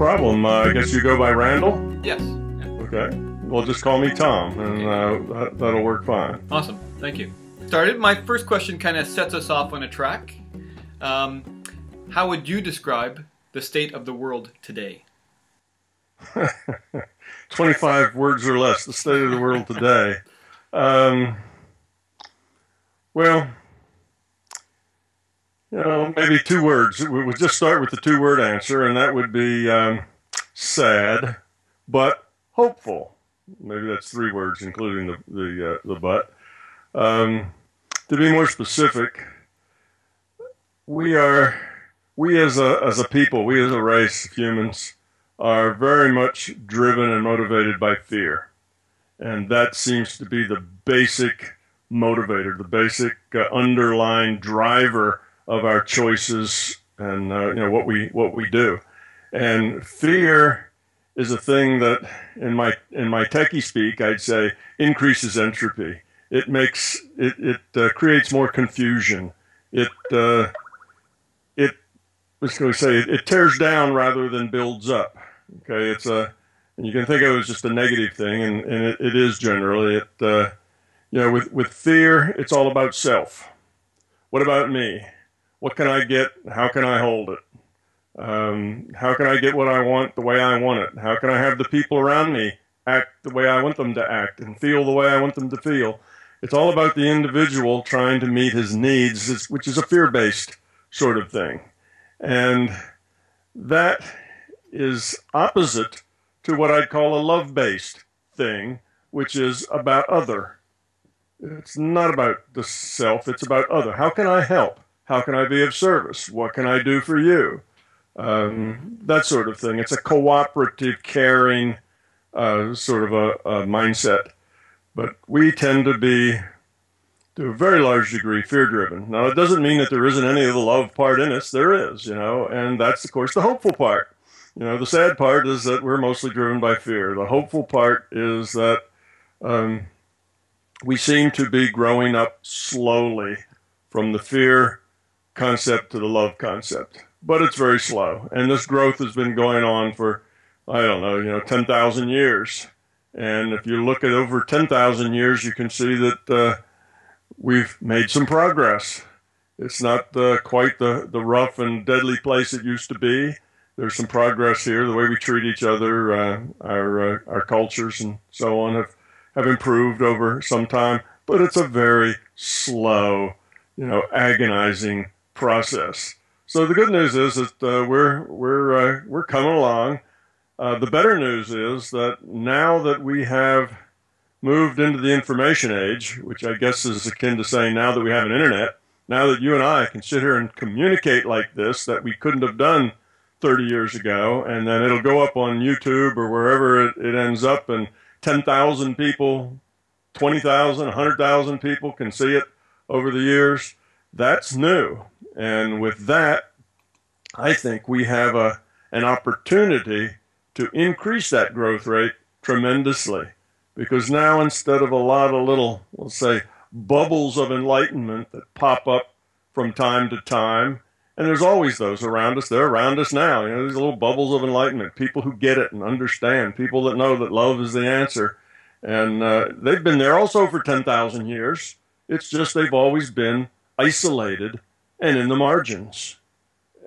problem. I guess you go by Randall? Yes. Yeah. Okay. Well, just call me Tom, and that'll work fine. Awesome. Thank you. Started. My first question kind of sets us off on a track. How would you describe the state of the world today? 25 words or less, the state of the world today. Well, maybe 2 words. We'll just start with the 2-word answer, and that would be sad, but hopeful. Maybe that's 3 words, including the but. To be more specific, we as a people, we as a race of humans, are very much driven and motivated by fear. And that seems to be the basic motivator, the basic underlying driver of our choices and what we do. And fear is a thing that in my techie speak I'd say increases entropy. It makes it creates more confusion. It tears down rather than builds up. Okay, and you can think of it as just a negative thing, and it is generally. With fear, it's all about self. What about me? What can I get? How can I hold it? How can I get what I want the way I want it? How can I have the people around me act the way I want them to act and feel the way I want them to feel? It's all about the individual trying to meet his needs, which is a fear-based sort of thing. And that is opposite to what I'd call a love-based thing, which is about other. It's not about the self, it's about other. How can I help? How can I be of service? What can I do for you? That sort of thing. It's a cooperative, caring sort of a mindset. But we tend to be, to a very large degree, fear-driven. Now, it doesn't mean that there isn't any of the love part in us. There is, and that's, of course, the hopeful part. The sad part is that we're mostly driven by fear. The hopeful part is that we seem to be growing up slowly from the fear concept to the love concept. But it's very slow. And this growth has been going on for, 10,000 years. And if you look at over 10,000 years, you can see that we've made some progress. It's not quite the rough and deadly place it used to be. There's some progress here. The way we treat each other, our cultures and so on have improved over some time. But it's a very slow, agonizing process. So the good news is that we're coming along. The better news is that now that we have moved into the information age, which I guess is akin to saying now that we have an internet, now that you and I can sit here and communicate like this that we couldn't have done 30 years ago, and then it'll go up on YouTube or wherever it ends up, and 10,000 people, 20,000, 100,000 people can see it over the years. That's new. And with that, I think we have an opportunity to increase that growth rate tremendously. Because now, instead of a lot of little, let's say, bubbles of enlightenment that pop up from time to time, and there's always those around us, they're around us now, these little bubbles of enlightenment, people who get it and understand, people that know that love is the answer. And they've been there also for 10,000 years. It's just they've always been isolated and in the margins.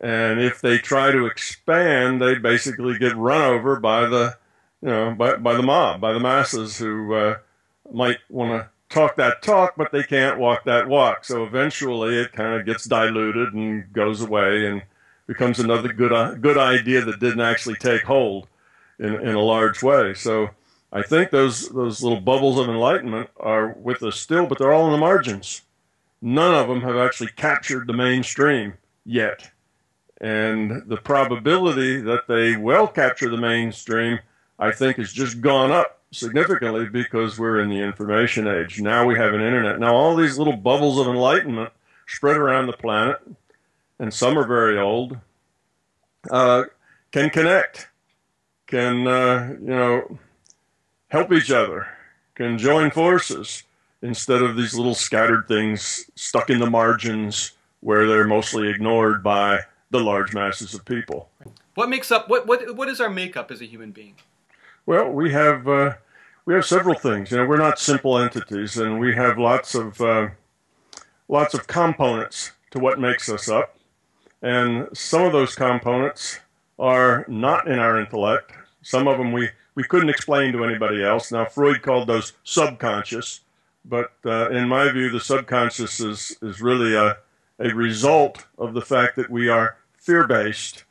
And if they try to expand, they basically get run over by the by the mob, by the masses who might want to talk that talk, but they can't walk that walk. So eventually it kind of gets diluted and goes away and becomes another good idea that didn't actually take hold in a large way. So I think those little bubbles of enlightenment are with us still, but they're all in the margins. None of them have actually captured the mainstream yet. And the probability that they will capture the mainstream, I think, has just gone up significantly because we're in the information age. Now we have an internet. Now all these little bubbles of enlightenment spread around the planet, and some are very old, can connect, can, help each other, can join forces instead of these little scattered things stuck in the margins where they're mostly ignored by the large masses of people. What makes up, what is our makeup as a human being? Well, we have several things. You know, we're not simple entities, and we have lots of components to what makes us up. And some of those components are not in our intellect. Some of them we couldn't explain to anybody else. Now, Freud called those subconscious, but in my view, the subconscious is really a result of the fact that we are fear-based.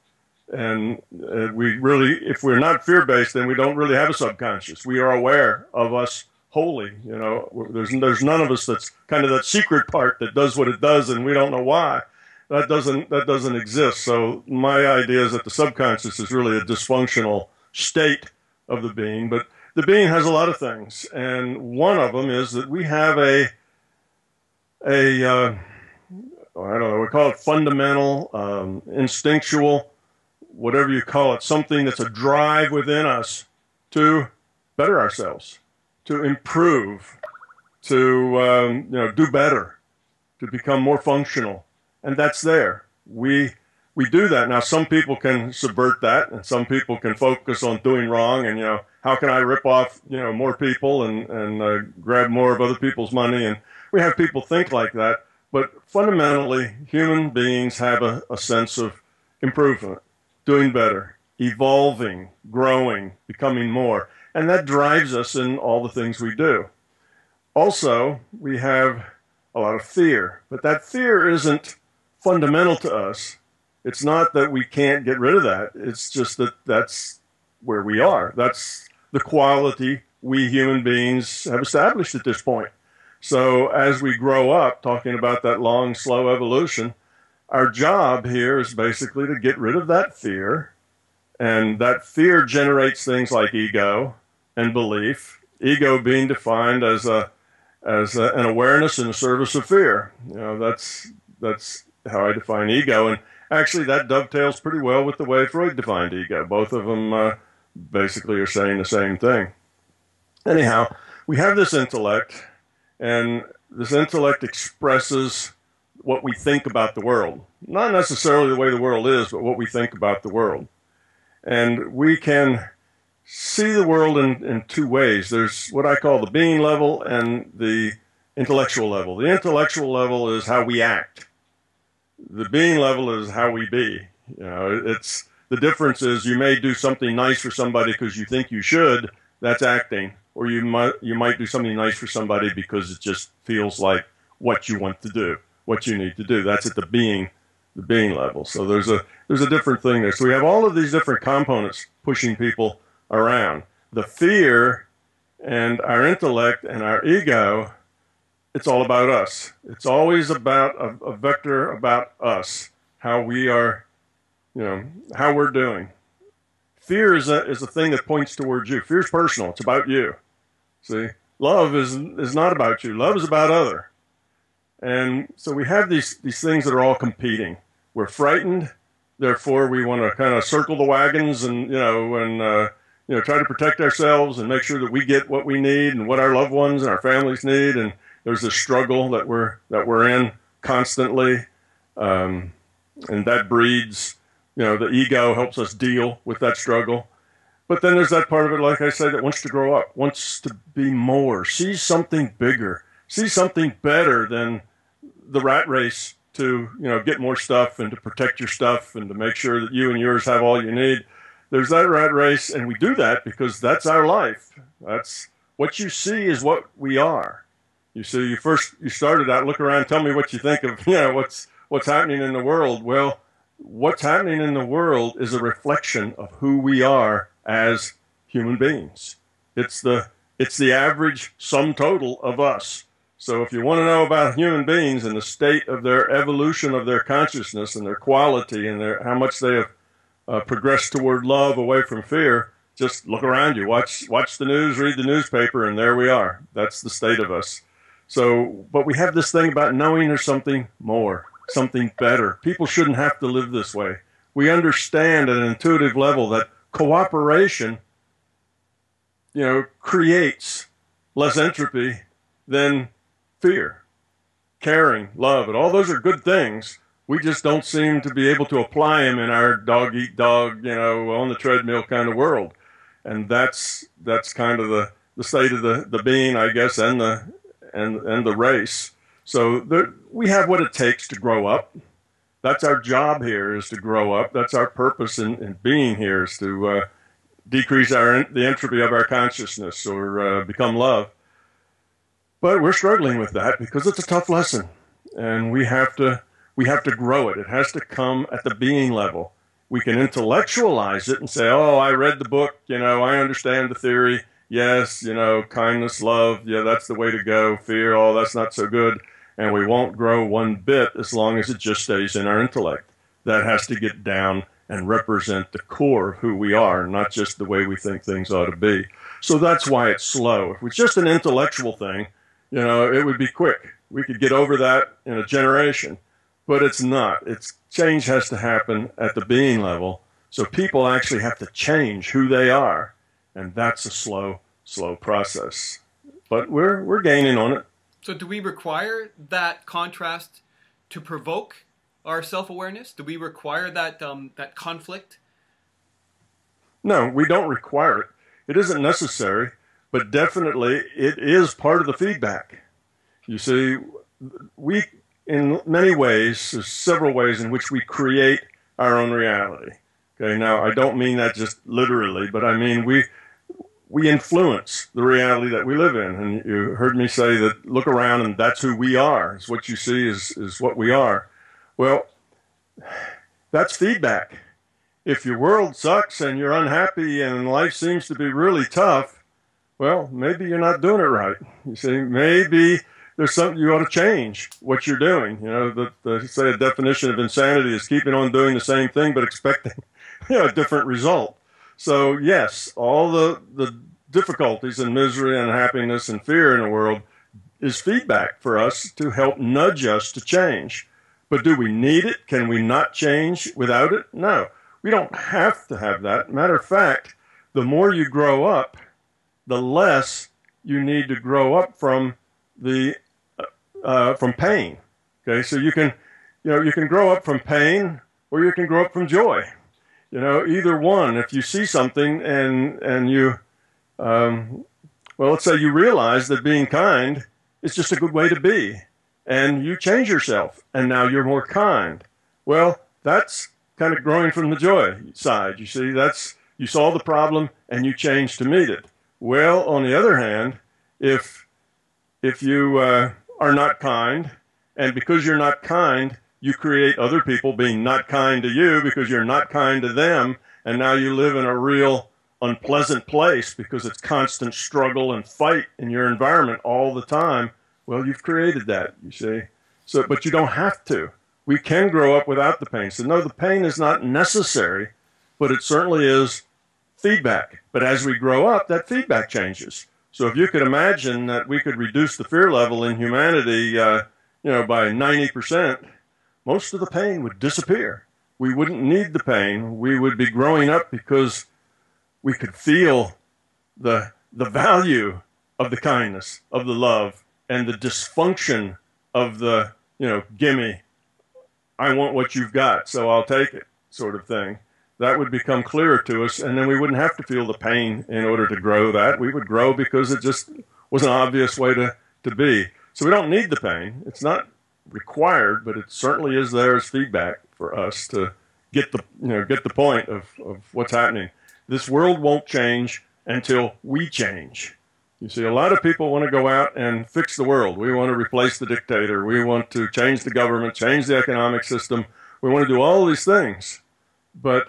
And we really, if we're not fear-based, then we don't really have a subconscious. We are aware of us wholly. You know, there's none of us that's kind of that secret part that does what it does, and we don't know why. That doesn't exist. So my idea is that the subconscious is really a dysfunctional state of the being, but the being has a lot of things, and one of them is that we have I don't know, we call it fundamental, instinctual, whatever you call it, something that's a drive within us to better ourselves, to improve, to do better, to become more functional, and that's there. We do that. Now, some people can subvert that, and some people can focus on doing wrong, and how can I rip off more people and grab more of other people's money, and we have people think like that. But fundamentally, human beings have a sense of improvement, doing better, evolving, growing, becoming more. And that drives us in all the things we do. Also, we have a lot of fear. But that fear isn't fundamental to us. It's not that we can't get rid of that. It's just that that's where we are. That's the quality we human beings have established at this point. So as we grow up, talking about that long, slow evolution, our job here is basically to get rid of that fear, and that fear generates things like ego and belief. Ego being defined as an awareness in the service of fear. That's how I define ego, and actually that dovetails pretty well with the way Freud defined ego. Both of them basically are saying the same thing. Anyhow, we have this intellect, and this intellect expresses what we think about the world. Not necessarily the way the world is, but what we think about the world. And we can see the world in two ways. There's what I call the being level and the intellectual level. The intellectual level is how we act. The being level is how we be. It's the difference is you may do something nice for somebody because you think you should. That's acting. Or you might do something nice for somebody because it just feels like what you want to do, what you need to do. That's at the being level. So there's a different thing there. So we have all of these different components pushing people around. The fear and our intellect and our ego, it's all about us. It's always about a vector about us, how we are, how we're doing. Fear is a thing that points towards you. Fear is personal. It's about you. See, love is not about you. Love is about other. And so we have these things that are all competing. We're frightened, therefore we want to kind of circle the wagons and try to protect ourselves and make sure that we get what we need and what our loved ones and our families need. And there's this struggle that we're in constantly, and that breeds. The ego helps us deal with that struggle. But then there's that part of it, like I said, that wants to grow up, wants to be more, see something bigger, see something better than the rat race to, get more stuff and to protect your stuff and to make sure that you and yours have all you need. There's that rat race, and we do that because that's our life. That's what you see is what we are. You see, you started out, look around, tell me what you think of, what's happening in the world. Well, what's happening in the world is a reflection of who we are as human beings. It's the average sum total of us. So if you want to know about human beings and the state of their evolution of their consciousness and their quality and how much they have progressed toward love away from fear, just look around you, watch the news, read the newspaper, and there we are. That's the state of us. So, but we have this thing about knowing there's something more, something better. People shouldn't have to live this way. We understand at an intuitive level that cooperation, creates less entropy than fear. Caring, love, and all those are good things, We just don't seem to be able to apply them in our dog eat dog, on the treadmill kind of world. And that's kind of the state of the being, I guess, and the race. So we have what it takes to grow up. That's our job here, is to grow up. That's our purpose in being here, is to decrease the entropy of our consciousness, or become love. But we're struggling with that because it's a tough lesson, and we have to grow it. It has to come at the being level. We can intellectualize it and say, oh, I read the book, I understand the theory. Yes, kindness, love, yeah, that's the way to go. Fear, oh, that's not so good. And we won't grow one bit as long as it just stays in our intellect. That has to get down and represent the core of who we are, not just the way we think things ought to be. So that's why it's slow. If it's just an intellectual thing, it would be quick. We could get over that in a generation. But it's not. Change has to happen at the being level. So people actually have to change who they are. And that's a slow process. But we're gaining on it. So do we require that contrast to provoke our self-awareness? Do we require that conflict? No, we don't require it. It isn't necessary, but definitely it is part of the feedback. You see, in many ways, there's several ways in which we create our own reality. Okay, now I don't mean that just literally, but I mean we influence the reality that we live in. And you heard me say that, look around and that's who we are. It's what you see is what we are. Well, that's feedback. If your world sucks and you're unhappy and life seems to be really tough, well, maybe you're not doing it right. You see, maybe there's something you ought to change what you're doing. Say a definition of insanity is keeping on doing the same thing but expecting a different result. So yes, all the difficulties and misery and unhappiness and fear in the world is feedback for us to help nudge us to change. But do we need it? Can we not change without it? No, we don't have to have that. Matter of fact, the more you grow up, the less you need to grow up from pain. Okay, so you can grow up from pain, or you can grow up from joy. Either one. If you see something and you, let's say you realize that being kind is just a good way to be, and you change yourself, and now you're more kind. Well, that's kind of growing from the joy side. You see, you saw the problem and you changed to meet it. Well, on the other hand, if you are not kind, and because you're not kind, you create other people being not kind to you because you're not kind to them, and now you live in a real unpleasant place because it's constant struggle and fight in your environment all the time. Well, you've created that, you see. But you don't have to. We can grow up without the pain. So no, the pain is not necessary, but it certainly is feedback. But as we grow up, that feedback changes. So if you could imagine that we could reduce the fear level in humanity, by 90%, most of the pain would disappear. We wouldn't need the pain. We would be growing up because we could feel the value of the kindness, of the love, and the dysfunction of the, gimme, I want what you've got, so I'll take it, sort of thing. That would become clearer to us, and then we wouldn't have to feel the pain in order to grow that. We would grow because it just was an obvious way to be. So we don't need the pain. It's not required, but it certainly is there as feedback for us to get the point of what's happening. This world won't change until we change. You see, a lot of people want to go out and fix the world. We want to replace the dictator. We want to change the government, change the economic system. We want to do all these things. But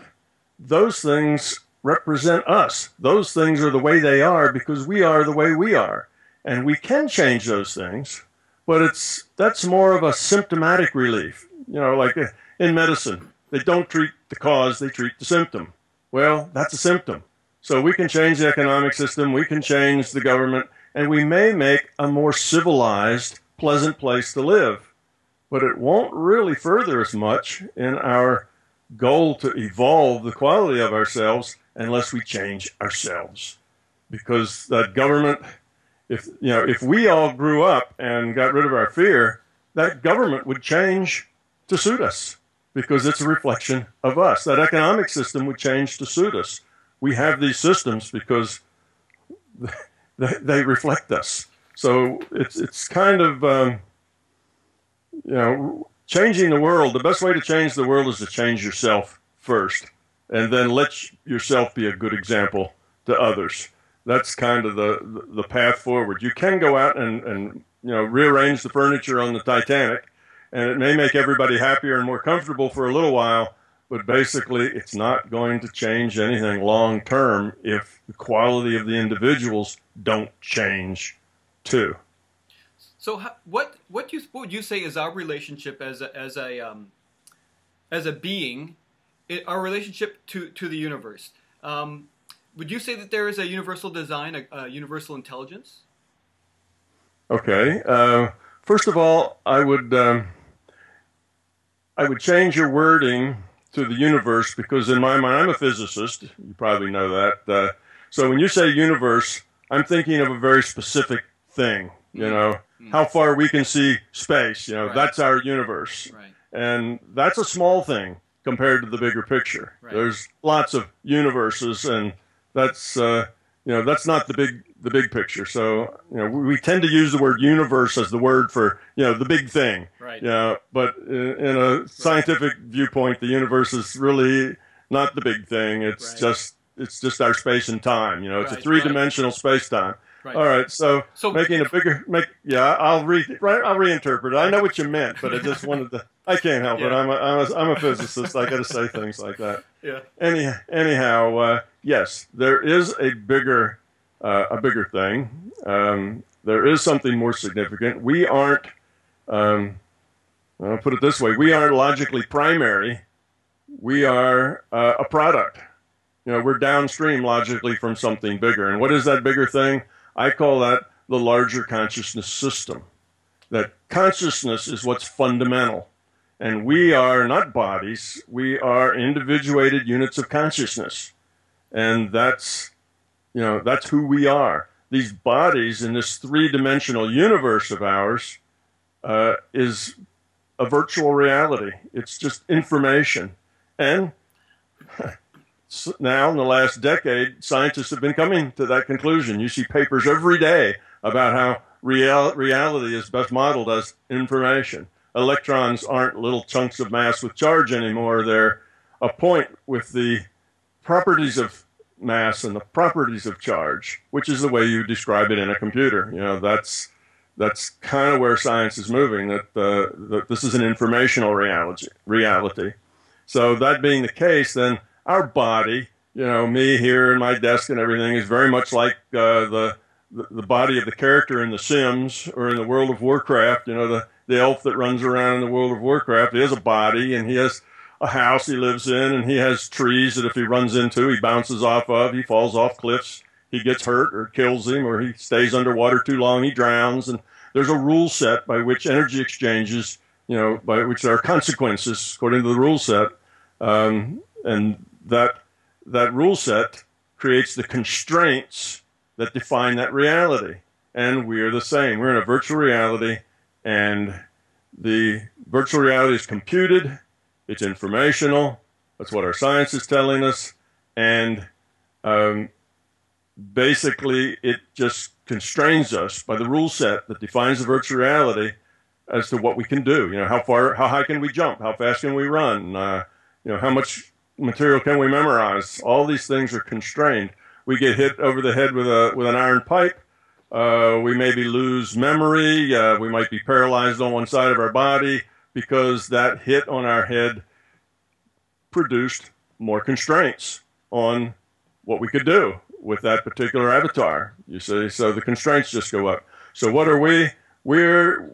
those things represent us. Those things are the way they are because we are the way we are. And we can change those things, but that's more of a symptomatic relief. Like in medicine, they don't treat the cause, they treat the symptom. Well, that's a symptom. So we can change the economic system, we can change the government, and we may make a more civilized, pleasant place to live. But it won't really further us much in our goal to evolve the quality of ourselves unless we change ourselves. Because that government, if we all grew up and got rid of our fear, that government would change to suit us because it's a reflection of us. That economic system would change to suit us. We have these systems because they reflect us. So it's kind of, changing the world. The best way to change the world is to change yourself first, and then let yourself be a good example to others. That's kind of the path forward. You can go out and rearrange the furniture on the Titanic, and it may make everybody happier and more comfortable for a little while, but basically it's not going to change anything long term if the quality of the individuals don't change too. So what would you say is our relationship as a being, our relationship to the universe? Would you say that there is a universal design, a universal intelligence? Okay. First of all, I would change your wording to the universe because in my mind, I'm a physicist. You probably know that. So when you say universe, I'm thinking of a very specific thing. How far we can see space. Right. That's our universe, right. And that's a small thing compared to the bigger picture. Right. There's lots of universes, and that's that's not the big picture. So we tend to use the word universe as the word for the big thing. Right. But in a scientific viewpoint, the universe is really not the big thing. It's right. just our space and time. It's a three-dimensional space-time. Right. All right, so making a bigger I'll reinterpret it. I know what you meant, but I just wanted to. I can't help it. I'm a physicist. I got to say things like that. Yeah. Anyhow, yes, there is a bigger thing. There is something more significant. We aren't. I'll put it this way: we aren't logically primary. We are a product. We're downstream logically from something bigger. And what is that bigger thing? I call that the larger consciousness system. That consciousness is what's fundamental. And we are not bodies. We are individuated units of consciousness. And that's who we are. These bodies in this three-dimensional universe of ours is a virtual reality. It's just information. And now, in the last decade, scientists have been coming to that conclusion. You see papers every day about how reality is best modeled as information. Electrons aren't little chunks of mass with charge anymore. They're a point with the properties of mass and the properties of charge, which is the way you describe it in a computer. That's kind of where science is moving, that this is an informational reality. So that being the case, then our body, me here and my desk and everything, is very much like the body of the character in The Sims or in the World of Warcraft. The elf that runs around in the World of Warcraft, he has a body and he has a house he lives in, and he has trees that if he runs into, he bounces off of, he falls off cliffs, he gets hurt or kills him, or he stays underwater too long, he drowns. And there's a rule set by which energy exchanges, by which there are consequences according to the rule set. And that rule set creates the constraints that define that reality. And we are the same. We're in a virtual reality, and the virtual reality is computed. It's informational. That's what our science is telling us. And basically, it just constrains us by the rule set that defines the virtual reality as to what we can do. How high can we jump? How fast can we run? How much material can we memorize? All these things are constrained. We get hit over the head with an iron pipe. We maybe lose memory. We might be paralyzed on one side of our body because that hit on our head produced more constraints on what we could do with that particular avatar. You see, so the constraints just go up. So what are we? We're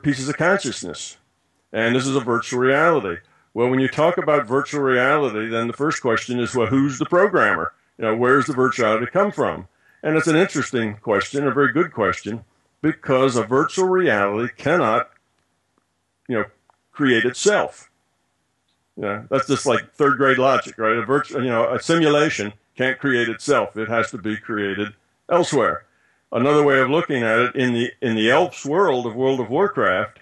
pieces of consciousness, and this is a virtual reality. Well, when you talk about virtual reality, then the first question is, well, who's the programmer? Where's the virtuality come from? And it's an interesting question, a very good question, because a virtual reality cannot, create itself. That's just like third grade logic, right? A simulation can't create itself. It has to be created elsewhere. Another way of looking at it, in the elf's world of World of Warcraft,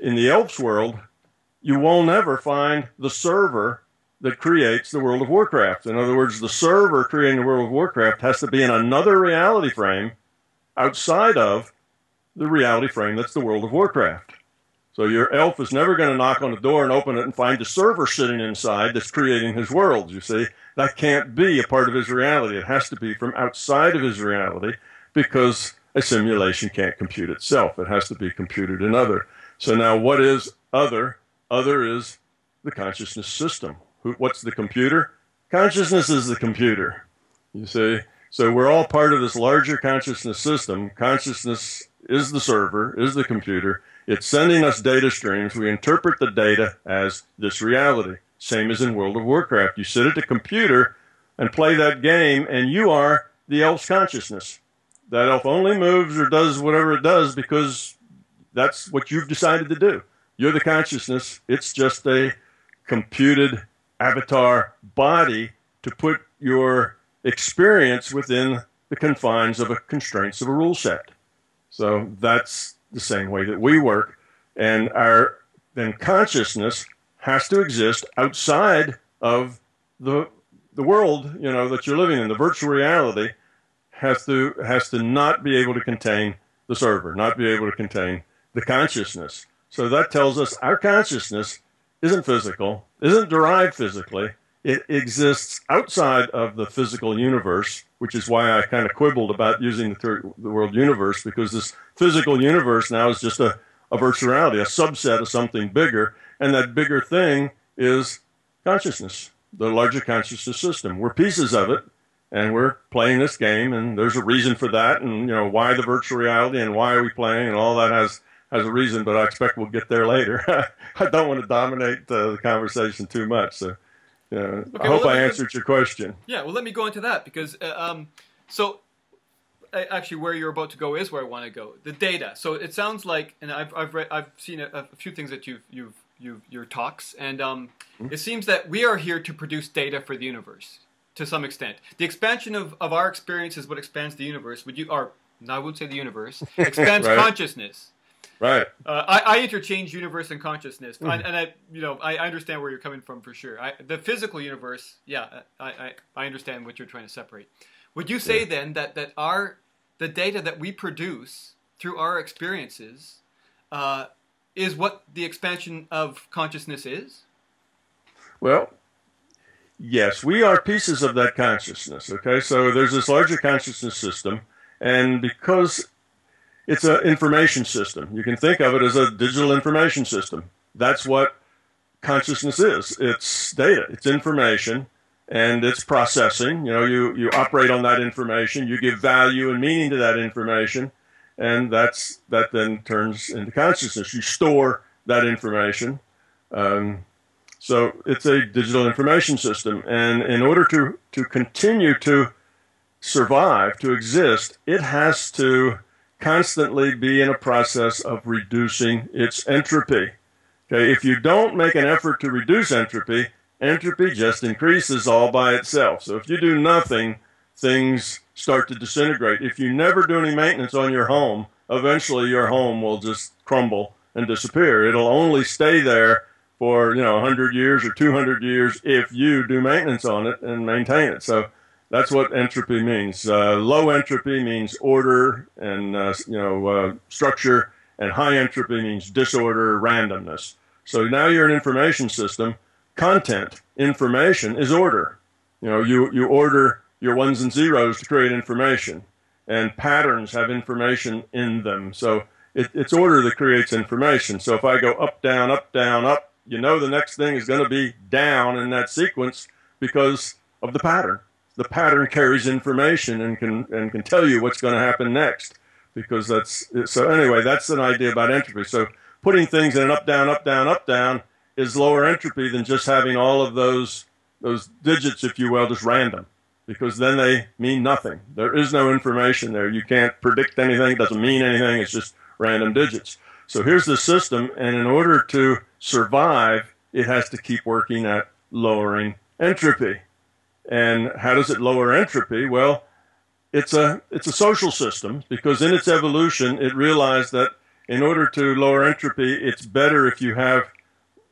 in the elf's world, you won't ever find the server that creates the World of Warcraft. In other words, the server creating the World of Warcraft has to be in another reality frame outside of the reality frame that's the World of Warcraft. So your elf is never going to knock on the door and open it and find the server sitting inside that's creating his worlds, you see. That can't be a part of his reality. It has to be from outside of his reality because a simulation can't compute itself. It has to be computed in other. So now what is other? Other is the consciousness system. What's the computer? Consciousness is the computer, you see. So we're all part of this larger consciousness system. Consciousness is the server, is the computer. It's sending us data streams. We interpret the data as this reality. Same as in World of Warcraft. You sit at the computer and play that game, and you are the elf's consciousness. That elf only moves or does whatever it does because that's what you've decided to do. You're the consciousness. It's just a computed avatar body to put your experience within the confines of constraints of a rule set. So that's the same way that we work, and our then consciousness has to exist outside of the world, you know, that you're living in. The virtual reality has to not be able to contain the server, not be able to contain the consciousness. So that tells us our consciousness isn't physical, isn't derived physically. It exists outside of the physical universe, which is why I kind of quibbled about using the word universe, because this physical universe now is just a virtual reality, a subset of something bigger, and that bigger thing is consciousness, the larger consciousness system. We're pieces of it, and we're playing this game, and there's a reason for that, and you know why the virtual reality and why are we playing, and all that has a reason, but I expect we'll get there later. I don't want to dominate the conversation too much, so okay, I hope I answered your question. Yeah, well, let me go into that because so actually where you're about to go is where I want to go. The data. So it sounds like, and I've seen a few things that your talks, and it seems that we are here to produce data for the universe to some extent. The expansion of our experience is what expands the universe. I would say the universe expands right. Consciousness. Right. I interchange universe and consciousness, and I understand where you're coming from for sure. The physical universe, yeah, I understand what you're trying to separate. Would you say then that the data that we produce through our experiences is what the expansion of consciousness is? Well, yes, we are pieces of that consciousness. Okay, so there's this larger consciousness system, and because it's an information system. You can think of it as a digital information system. That's what consciousness is. It's data. It's information, and it's processing. You know, you operate on that information. You give value and meaning to that information, and that then turns into consciousness. You store that information. So it's a digital information system, and in order to continue to survive, to exist, it has to constantly be in a process of reducing its entropy. Okay, if you don't make an effort to reduce entropy, entropy just increases all by itself. So if you do nothing, things start to disintegrate. If you never do any maintenance on your home, eventually your home will just crumble and disappear. It'll only stay there for 100 years or 200 years if you do maintenance on it and maintain it. So that's what entropy means. Low entropy means order and structure, and high entropy means disorder, randomness. So now you're an information system. Content, information, is order. You order your ones and zeros to create information, and patterns have information in them. So it's order that creates information. So if I go up, down, up, down, up, the next thing is going to be down in that sequence because of the pattern. The pattern carries information and can tell you what's going to happen next, because so anyway, that's an idea about entropy. So putting things in an up, down, up, down, up, down is lower entropy than just having all of those digits, if you will, just random, because then they mean nothing. There is no information there. You can't predict anything. It doesn't mean anything. It's just random digits. So here's the system, and in order to survive, it has to keep working at lowering entropy. And how does it lower entropy? Well, it's a social system, because in its evolution, it realized that in order to lower entropy, it's better if you have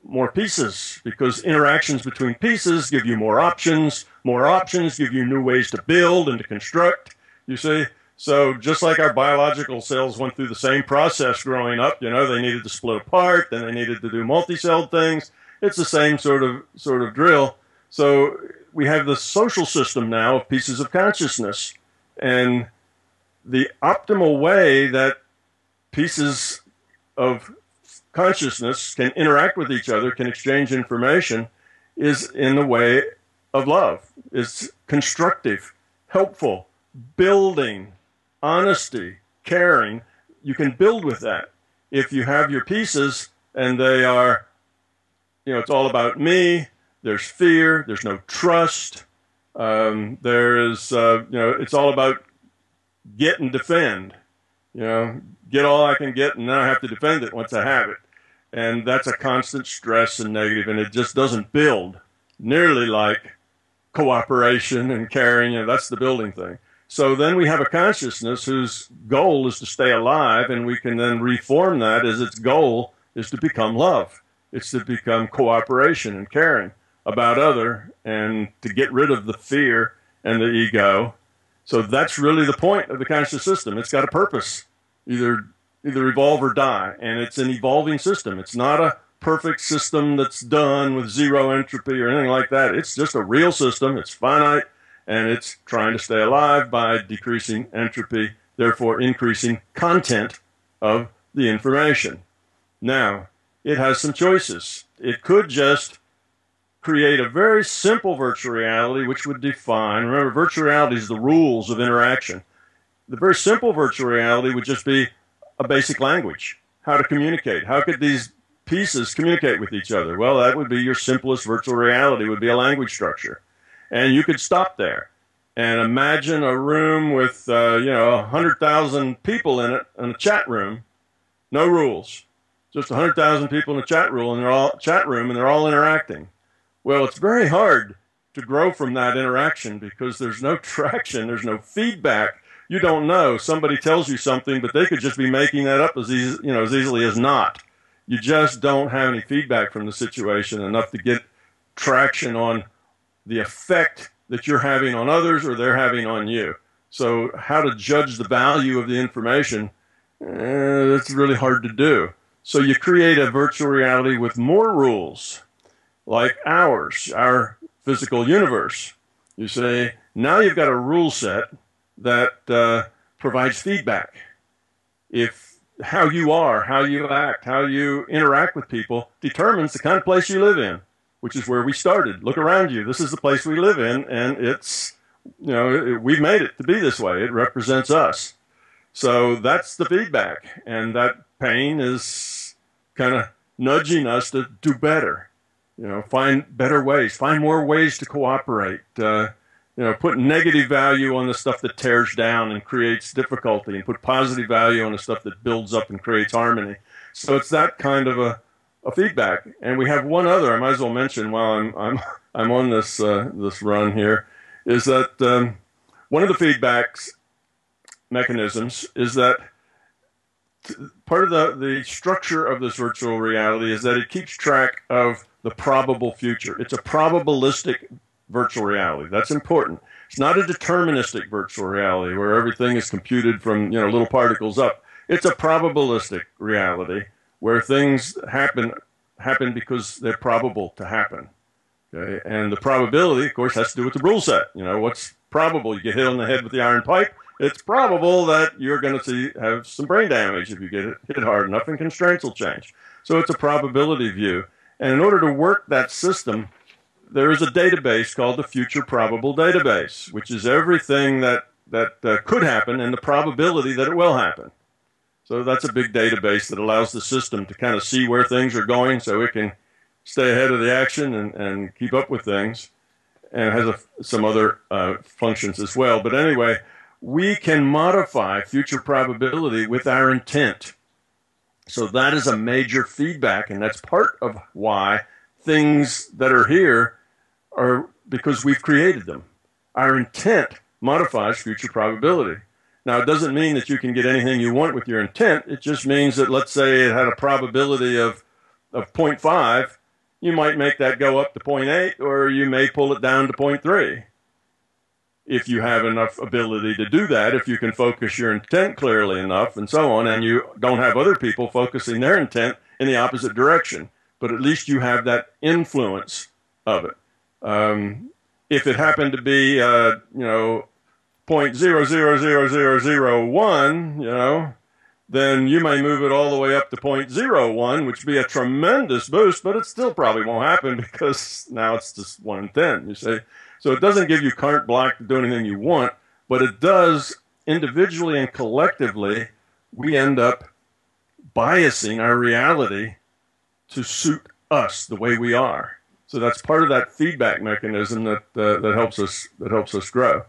more pieces, because interactions between pieces give you more options. More options give you new ways to build and to construct, you see. So just like our biological cells went through the same process growing up, you know, they needed to split apart, then they needed to do multi-celled things. It's the same sort of drill. So we have the social system now of pieces of consciousness. And the optimal way that pieces of consciousness can interact with each other, can exchange information, is in the way of love. It's constructive, helpful, building, honesty, caring. You can build with that. If you have your pieces and they are, you know, it's all about me, there's fear, there's no trust, there's, you know, it's all about get and defend. You know, get all I can get and then I have to defend it once I have it. And that's a constant stress and negative, and it just doesn't build nearly like cooperation and caring. You know, that's the building thing. So then we have a consciousness whose goal is to stay alive, and we can then reform that as its goal is to become love. It's to become cooperation and caring about other, and to get rid of the fear and the ego. So that's really the point of the conscious system. It's got a purpose, either evolve or die, and it's an evolving system. It's not a perfect system that's done with zero entropy or anything like that. It's just a real system. It's finite, and it's trying to stay alive by decreasing entropy, therefore increasing content of the information. Now, it has some choices. It could just create a very simple virtual reality which would define, remember, virtual reality is the rules of interaction. The very simple virtual reality would just be a basic language, how to communicate. How could these pieces communicate with each other? Well, that would be your simplest virtual reality, would be a language structure. And you could stop there and imagine a room with, you know, 100,000 people in it, in a chat room, no rules. Just 100,000 people in a chat room, and they're all interacting. Well, it's very hard to grow from that interaction because there's no traction, there's no feedback. You don't know. Somebody tells you something, but they could just be making that up as easily as not. You just don't have any feedback from the situation enough to get traction on the effect that you're having on others or they're having on you. So how to judge the value of the information, it's really hard to do. So you create a virtual reality with more rules, like ours, our physical universe. You say, now you've got a rule set that provides feedback. If how you are, how you act, how you interact with people determines the kind of place you live in, which is where we started. Look around you. This is the place we live in, and it's, you know, we've made it to be this way. It represents us. So that's the feedback, and that pain is kind of nudging us to do better. You know, find better ways, find more ways to cooperate. You know, put negative value on the stuff that tears down and creates difficulty, and put positive value on the stuff that builds up and creates harmony. So it's that kind of a feedback. And we have one other I might as well mention while I'm on this this run here, is that one of the feedbacks mechanisms is that part of the structure of this virtual reality is that it keeps track of the probable future. It's a probabilistic virtual reality. That's important. It's not a deterministic virtual reality where everything is computed from, you know, little particles up. It's a probabilistic reality where things happen because they're probable to happen. Okay? And the probability, of course, has to do with the rule set. You know, what's probable? You get hit on the head with the iron pipe. It's probable that you're going to have some brain damage if you get hit hard enough, and constraints will change. So it's a probability view. And in order to work that system, there is a database called the Future Probable Database, which is everything that could happen and the probability that it will happen. So that's a big database that allows the system to kind of see where things are going so it can stay ahead of the action and keep up with things. And it has some other functions as well. But anyway, we can modify future probability with our intent. So that is a major feedback, and that's part of why things that are here are because we've created them. Our intent modifies future probability. Now, it doesn't mean that you can get anything you want with your intent. It just means that, let's say it had a probability of 0.5, you might make that go up to 0.8, or you may pull it down to 0.3. If you have enough ability to do that, if you can focus your intent clearly enough and so on, and you don't have other people focusing their intent in the opposite direction, but at least you have that influence of it. If it happened to be, 0.000001, then you may move it all the way up to 0.01, which would be a tremendous boost, but it still probably won't happen because now it's just 1 in 10, you see. So it doesn't give you carte blanche to do anything you want, but it does individually and collectively, we end up biasing our reality to suit us the way we are. So that's part of that feedback mechanism that helps us grow.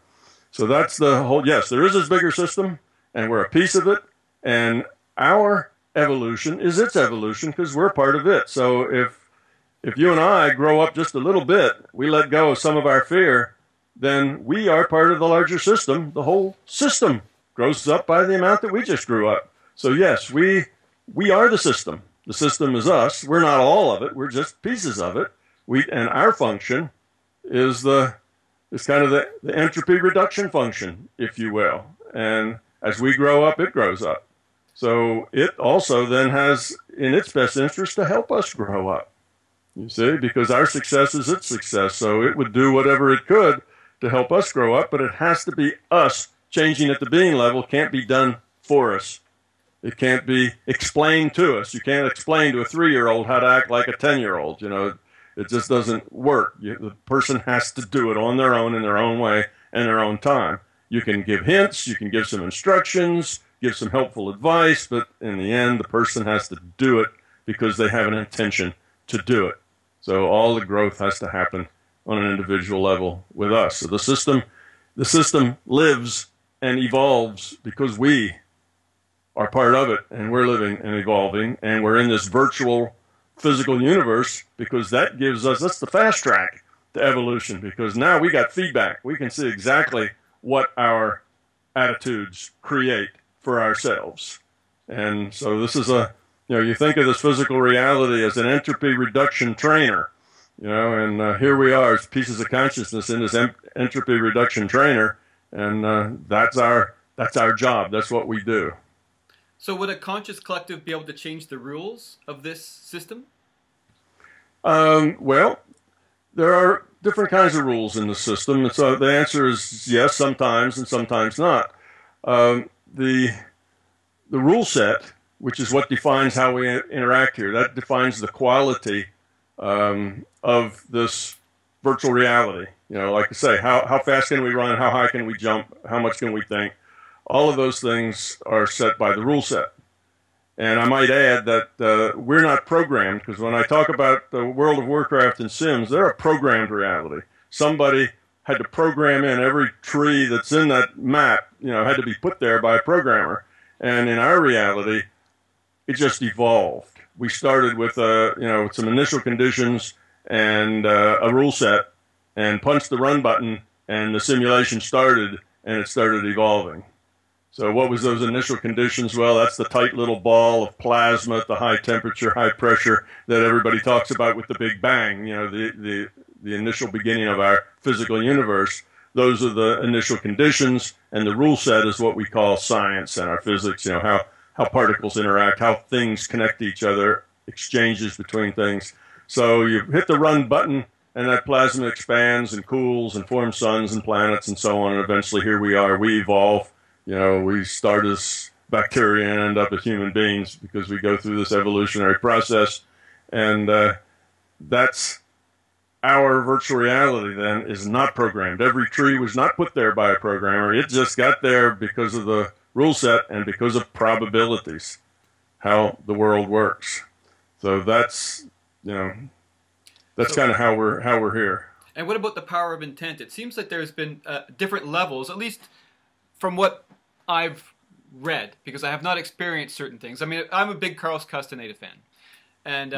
So that's the whole, yes, there is this bigger system, and we're a piece of it, and our evolution is its evolution because we're a part of it. So if you and I grow up just a little bit, we let go of some of our fear, then we are part of the larger system. The whole system grows up by the amount that we just grew up. So yes, we are the system. The system is us. We're not all of it. We're just pieces of it. And our function is kind of the entropy reduction function, if you will. And as we grow up, it grows up. So it also then has in its best interest to help us grow up. You see, because our success is its success. So it would do whatever it could to help us grow up, but it has to be us changing at the being level. It can't be done for us. It can't be explained to us. You can't explain to a 3-year-old how to act like a 10-year-old. It just doesn't work. The person has to do it on their own, in their own way, and their own time. You can give hints, you can give some instructions, give some helpful advice, but in the end, the person has to do it because they have an intention to do it. So all the growth has to happen on an individual level with us. So the system lives and evolves because we are part of it, and we're living and evolving, and we're in this virtual physical universe because that's the fast track to evolution, because now we got feedback. We can see exactly what our attitudes create for ourselves. And so this is you think of this physical reality as an entropy reduction trainer, and here we are as pieces of consciousness in this entropy reduction trainer, and that's our job. That's what we do. So would a conscious collective be able to change the rules of this system? Well, there are different kinds of rules in the system, and so the answer is yes, sometimes, and sometimes not. The rule set, which is what defines how we interact here, that defines the quality of this virtual reality. Like I say, how fast can we run? How high can we jump? How much can we think? All of those things are set by the rule set. And I might add that we're not programmed, because when I talk about the World of Warcraft and Sims, they're a programmed reality. Somebody had to program in every tree that's in that map, had to be put there by a programmer. And in our reality, it just evolved. We started with some initial conditions and a rule set, and punched the run button, and the simulation started, and it started evolving. So what was those initial conditions? Well, that's the tight little ball of plasma at the high temperature, high pressure that everybody talks about with the Big Bang, the initial beginning of our physical universe. Those are the initial conditions, and the rule set is what we call science and our physics, how particles interact, how things connect to each other, exchanges between things. So you hit the run button, and that plasma expands and cools and forms suns and planets and so on, and eventually here we are, we evolve. We start as bacteria and end up as human beings because we go through this evolutionary process. And that's our virtual reality then is not programmed. Every tree was not put there by a programmer. It just got there because of the rule set and because of probabilities, how the world works. So that's kind of how we're here. And what about the power of intent? It seems like there's been different levels, at least from what I've read, because I have not experienced certain things. I mean, I'm a big Carlos Castaneda fan, and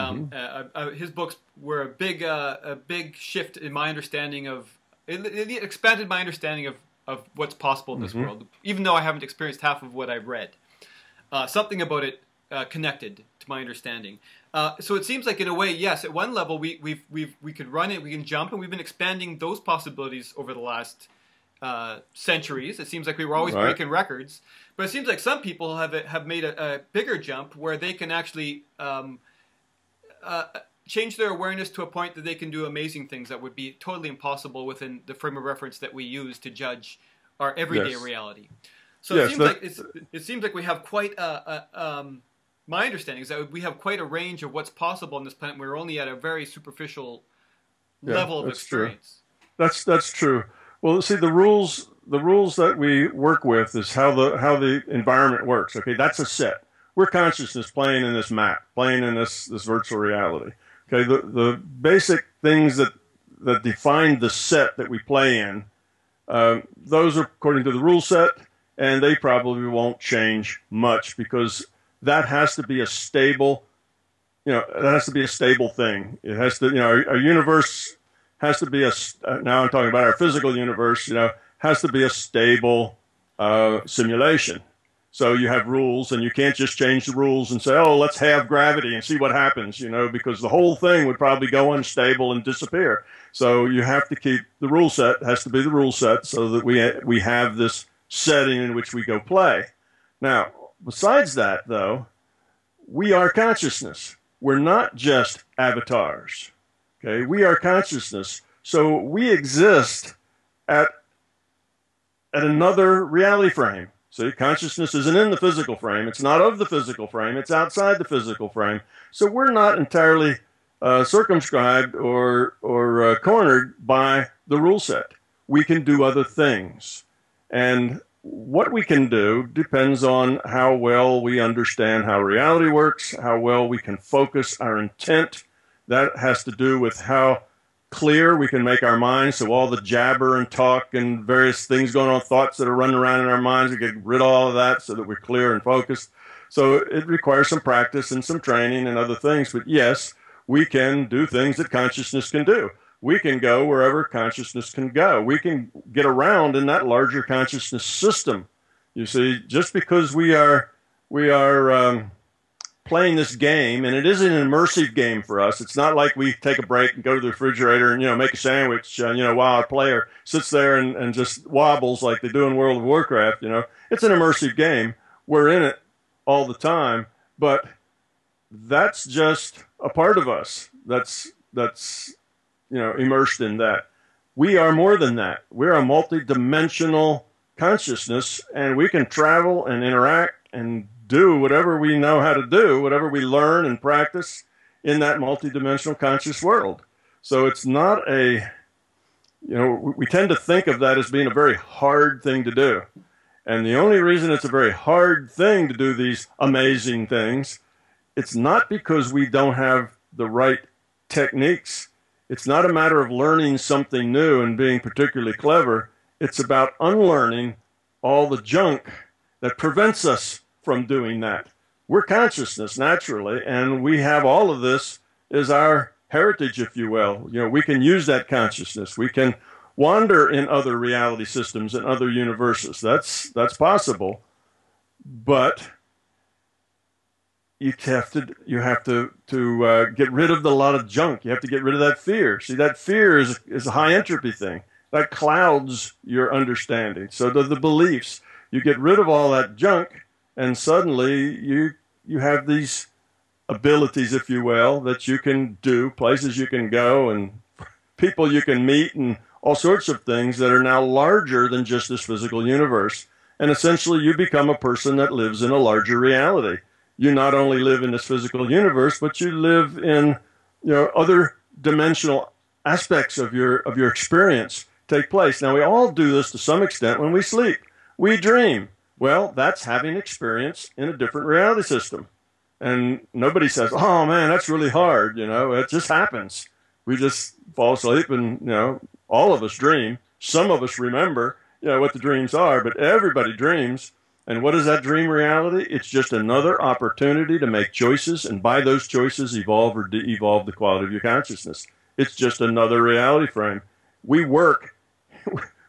his books were a big shift in my understanding of. It expanded my understanding of what's possible in this world, even though I haven't experienced half of what I've read. Something about it connected to to my understanding. So it seems like in a way, yes, at one level we could run it, we can jump, and we've been expanding those possibilities over the last centuries. It seems like we were always breaking records, but it seems like some people have made a bigger jump where they can actually change their awareness to a point that they can do amazing things that would be totally impossible within the frame of reference that we use to judge our everyday reality. So it seems like we have quite my understanding is that we have quite a range of what's possible on this planet. We're only at a very superficial level of experience. True. That's true. Well, see, the rules that we work with is how the environment works. Okay, that's a set. We're consciousness playing in this map, playing in this virtual reality. Okay, the basic things that define the set that we play in, those are according to the rule set, and they probably won't change much because that has to be a stable, that has to be a stable thing. It has to, our universe has to be now I'm talking about our physical universe, has to be a stable simulation. So you have rules, and you can't just change the rules and say, oh, let's have gravity and see what happens, because the whole thing would probably go unstable and disappear. So you have to keep the rule set, has to be the rule set, so that we have this setting in which we go play. Now, besides that, though, we are consciousness. We're not just avatars. Okay, we are consciousness. So we exist at another reality frame. So consciousness isn't in the physical frame. It's not of the physical frame. It's outside the physical frame. So we're not entirely circumscribed or cornered by the rule set. We can do other things. And what we can do depends on how well we understand how reality works, how well we can focus our intent. That has to do with how clear we can make our minds, so all the jabber and talk and various things going on, thoughts that are running around in our minds, we get rid of all of that so that we're clear and focused. So it requires some practice and some training and other things. But yes, we can do things that consciousness can do. We can go wherever consciousness can go. We can get around in that larger consciousness system. You see, just because we are playing this game, and it is an immersive game for us. It's not like we take a break and go to the refrigerator and make a sandwich, while our player sits there and just wobbles like they do in World of Warcraft. It's an immersive game. We're in it all the time, but that's just a part of us. That's immersed in that. We are more than that. We're a multi-dimensional consciousness, and we can travel and interact and do whatever we know how to do, whatever we learn and practice in that multidimensional conscious world. So it's not we tend to think of that as being a very hard thing to do. And the only reason it's a very hard thing to do these amazing things, it's not because we don't have the right techniques. It's not a matter of learning something new and being particularly clever. It's about unlearning all the junk that prevents us from doing that. We're consciousness naturally, and we have all of this as our heritage, if you will. We can use that consciousness. We can wander in other reality systems and other universes. That's possible, but you have to get rid of a lot of junk. You have to get rid of that fear. See, that fear is a high entropy thing that clouds your understanding. So do the beliefs. You get rid of all that junk, and suddenly you have these abilities, if you will, that you can do, places you can go, and people you can meet, and all sorts of things that are now larger than just this physical universe. And essentially you become a person that lives in a larger reality. You not only live in this physical universe, but you live in other dimensional aspects of your experience take place. Now we all do this to some extent when we sleep. We dream. Well, that's having experience in a different reality system. And nobody says, oh man, that's really hard. It just happens. We just fall asleep and, all of us dream. Some of us remember, what the dreams are, but everybody dreams. And what is that dream reality? It's just another opportunity to make choices, and by those choices evolve or de-evolve the quality of your consciousness. It's just another reality frame. We work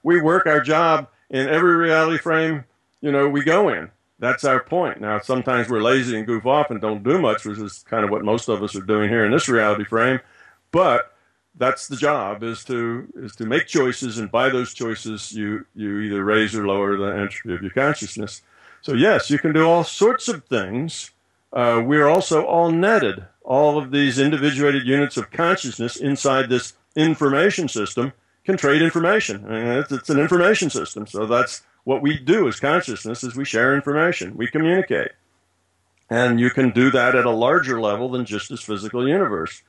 our job in every reality frame we go in. That's our point. Now, sometimes we're lazy and goof off and don't do much, which is kind of what most of us are doing here in this reality frame. But that's the job, is to make choices, and by those choices, you either raise or lower the entropy of your consciousness. So yes, you can do all sorts of things. We're also all netted. All of these individuated units of consciousness inside this information system can trade information. I mean, it's an information system. So that's what we do as consciousness, is we share information. We communicate. And you can do that at a larger level than just this physical universe.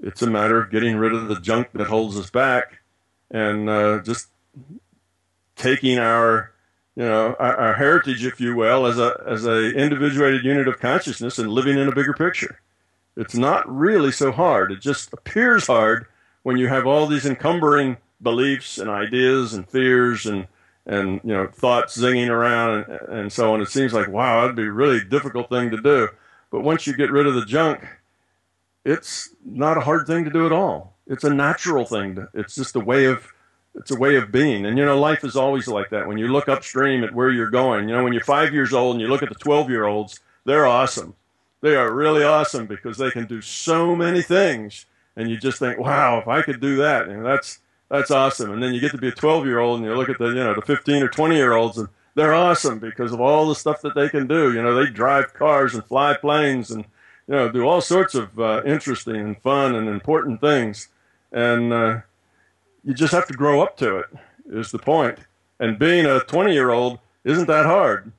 It's a matter of getting rid of the junk that holds us back, and just taking our heritage, if you will, as a individuated unit of consciousness and living in a bigger picture. It's not really so hard. It just appears hard when you have all these encumbering beliefs and ideas and fears and thoughts zinging around and so on. It seems like, wow, that'd be a really difficult thing to do. But once you get rid of the junk, it's not a hard thing to do at all. It's a natural thing. It's just a way of being. And, life is always like that. When you look upstream at where you're going, when you're 5 years old and you look at the 12-year-olds, they're awesome. They are really awesome because they can do so many things. And you just think, wow, if I could do that, that's awesome. And then you get to be a 12-year-old and you look at the 15 or 20-year-olds, and they're awesome because of all the stuff that they can do. They drive cars and fly planes and, do all sorts of interesting and fun and important things. And you just have to grow up to it, is the point. And being a 20-year-old isn't that hard.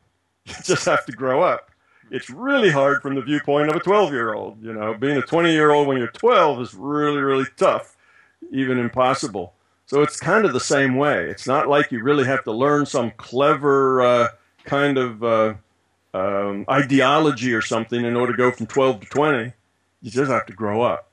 You just have to grow up. It's really hard from the viewpoint of a 12-year-old. Being a 20-year-old when you're 12 is really, really tough, even impossible. So it's kind of the same way. It's not like you really have to learn some clever kind of ideology or something in order to go from 12 to 20. You just have to grow up.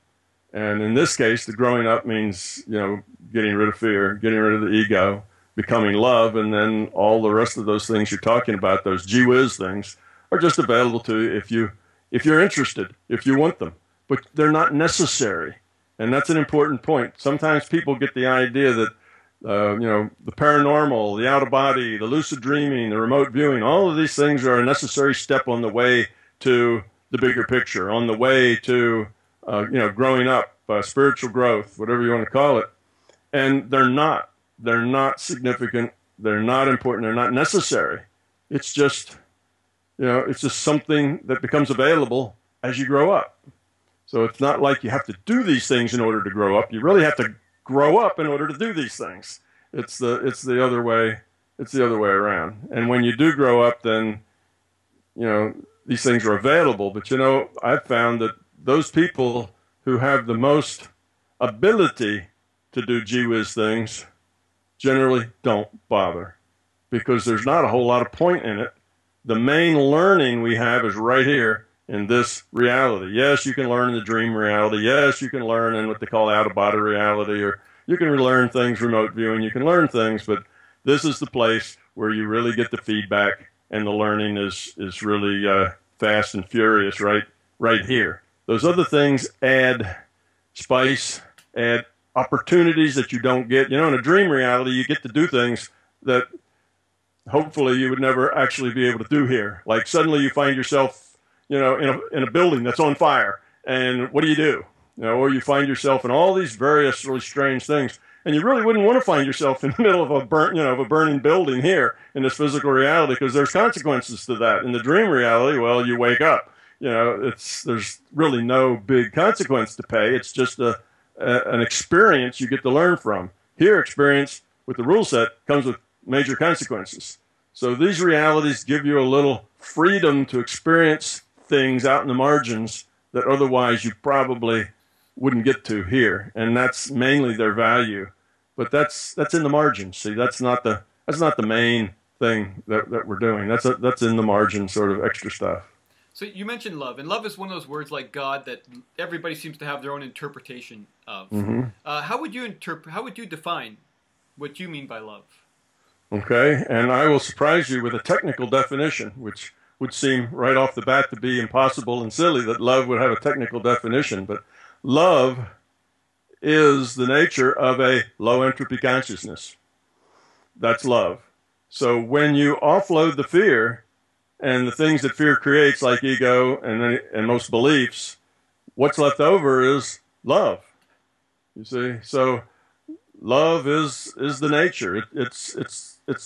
And in this case, the growing up means, getting rid of fear, getting rid of the ego, becoming love, and then all the rest of those things you're talking about, those gee whiz things, are just available to you if you're interested, if you want them. But they're not necessary. And that's an important point. Sometimes people get the idea that, the paranormal, the out-of-body, the lucid dreaming, the remote viewing, all of these things are a necessary step on the way to the bigger picture, on the way to, growing up, spiritual growth, whatever you want to call it. And they're not. They're not significant. They're not important. They're not necessary. It's just, it's just something that becomes available as you grow up. So it's not like you have to do these things in order to grow up. You really have to grow up in order to do these things. It's the other way. It's the other way around. And when you do grow up, then, these things are available. But, I've found that those people who have the most ability to do gee whiz things generally don't bother, because there's not a whole lot of point in it. The main learning we have is right here in this reality. Yes, you can learn in the dream reality. Yes, you can learn in what they call out-of-body reality, or you can learn things remote viewing. You can learn things, but this is the place where you really get the feedback, and the learning is really fast and furious right here. Those other things add spice, add opportunities that you don't get. In a dream reality, you get to do things that hopefully you would never actually be able to do here. Like suddenly you find yourself, in a building that's on fire, and what do? Or you find yourself in all these various really strange things, and you really wouldn't want to find yourself in the middle of a burning building here in this physical reality, because there's consequences to that. In the dream reality, well, you wake up. There's really no big consequence to pay. It's just an experience you get to learn from. Here, experience with the rule set comes with major consequences. So these realities give you a little freedom to experience things out in the margins that otherwise you probably wouldn't get to here, and that's mainly their value. But that's in the margins. See, that's not the main thing that we're doing. That's in the margin, sort of extra stuff. So you mentioned love, and love is one of those words like God that everybody seems to have their own interpretation of. Mm-hmm. How would you define what you mean by love? Okay, and I will surprise you with a technical definition, which would seem right off the bat to be impossible and silly that love would have a technical definition. But love is the nature of a low entropy consciousness. That's love. So when you offload the fear and the things that fear creates, like ego and most beliefs, what's left over is love. You see, so love is the nature. It's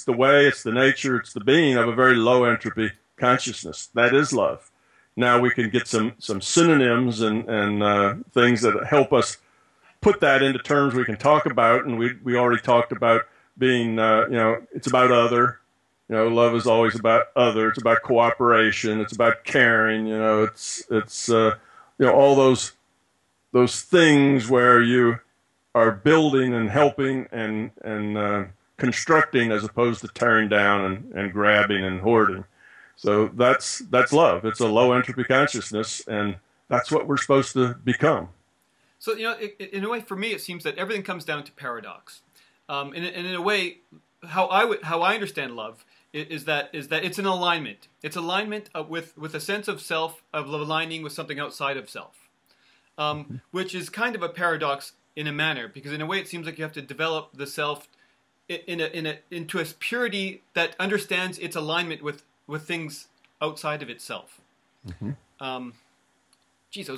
the way, it's the nature, it's the being of a very low entropy consciousness. That is love. Now we can get some synonyms and things that help us put that into terms we can talk about. And we already talked about being, it's about other. Love is always about other. It's about cooperation. It's about caring. It's all those things where you are building and helping and constructing as opposed to tearing down and grabbing and hoarding. So that's love. It's a low entropy consciousness, and that's what we're supposed to become. So in a way, for me, it seems that everything comes down to paradox. And in a way, how I understand love is that it's an alignment. It's alignment with a sense of self, of aligning with something outside of self, which is kind of a paradox in a manner, because in a way it seems like you have to develop the self into a purity that understands its alignment with things outside of itself. Mm-hmm. Geez, I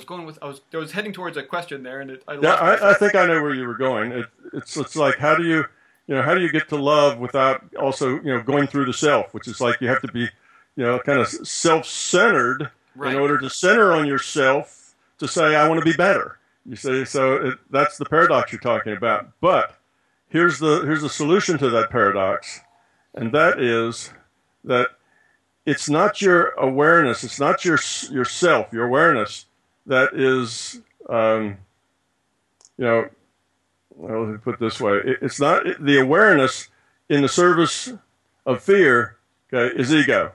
was heading towards a question there, and I think I know where you were going. It's like how do you get to love without also going through the self, which is like you have to be kind of self-centered in order to center on yourself to say I want to be better. You see, so that's the paradox you're talking about. But here's the solution to that paradox, and that is that it's not your awareness, it's not your self, your awareness that is, well, let me put it this way. It's not the awareness in the service of fear, okay, is ego.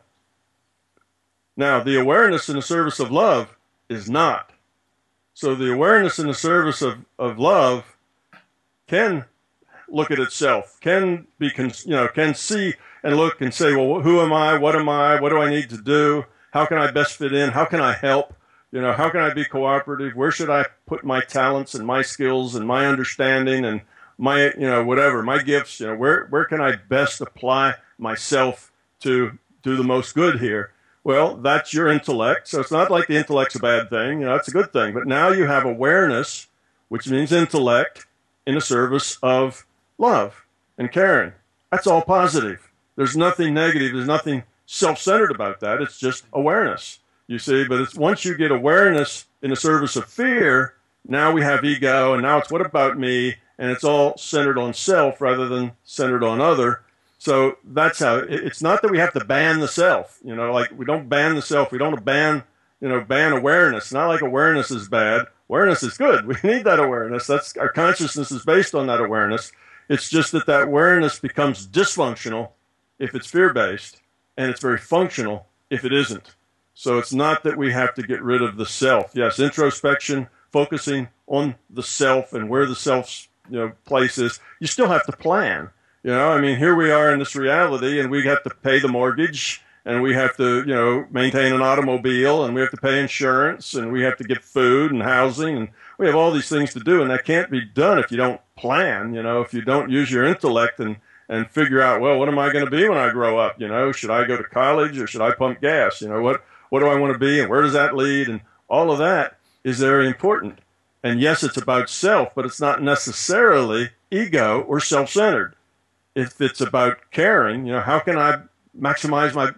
Now, the awareness in the service of love is not. So the awareness in the service of love can look at itself, can be, can see and look and say, well, who am I? What am I? What do I need to do? How can I best fit in? How can I help? How can I be cooperative? Where should I put my talents and my skills and my understanding and my, whatever, my gifts? Where can I best apply myself to do the most good here? Well, that's your intellect. So it's not like the intellect's a bad thing. It's a good thing. But now you have awareness, which means intellect, in the service of love and caring. That's all positive. There's nothing negative. There's nothing self-centered about that. It's just awareness, you see. But it's once you get awareness in the service of fear, now we have ego, and now it's what about me? And it's all centered on self rather than centered on other. So that's how it's not that we have to ban the self, like we don't ban the self. We don't ban awareness. It's not like awareness is bad. Awareness is good. We need that awareness. That's our consciousness is based on that awareness. It's just that awareness becomes dysfunctional if it's fear-based, and it's very functional if it isn't. So it's not that we have to get rid of the self. Yes, introspection, focusing on the self and where the self's place is. You still have to plan. Here we are in this reality, and we have to pay the mortgage, and we have to, maintain an automobile, and we have to pay insurance, and we have to get food and housing, and we have all these things to do, and that can't be done if you don't plan, if you don't use your intellect and figure out, well, what am I going to be when I grow up? Should I go to college or should I pump gas? What do I want to be, and where does that lead? And all of that is very important. And yes, it's about self, but it's not necessarily ego or self-centered. If it's about caring, how can I maximize my,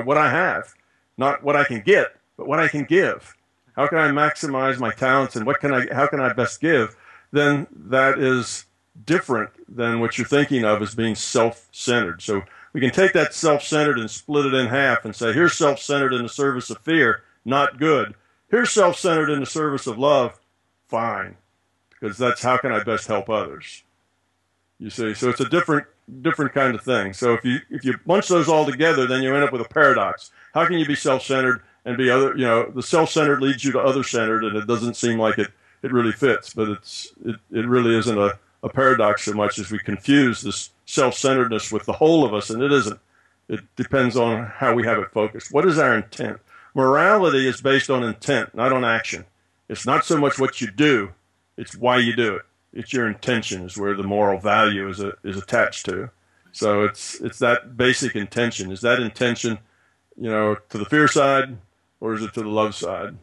what I have? Not what I can get, but what I can give. How can I maximize my talents and how can I best give? Then that is different than what you're thinking of as being self-centered. So we can take that self-centered and split it in half and say, here's self-centered in the service of fear, not good. Here's self-centered in the service of love, fine. Because that's how can I best help others. You see, so it's a different kind of thing. So if you bunch those all together, then you end up with a paradox. How can you be self-centered and be other? The self-centered leads you to other-centered, and it doesn't seem like it really fits. But it really isn't a paradox so much as we confuse this self-centeredness with the whole of us, and it isn't. It depends on how we have it focused. What is our intent? Morality is based on intent, not on action. It's not so much what you do; it's why you do it. It's your intention is where the moral value is attached to. So it's that basic intention. Is that intention to the fear side, or is it to the love side?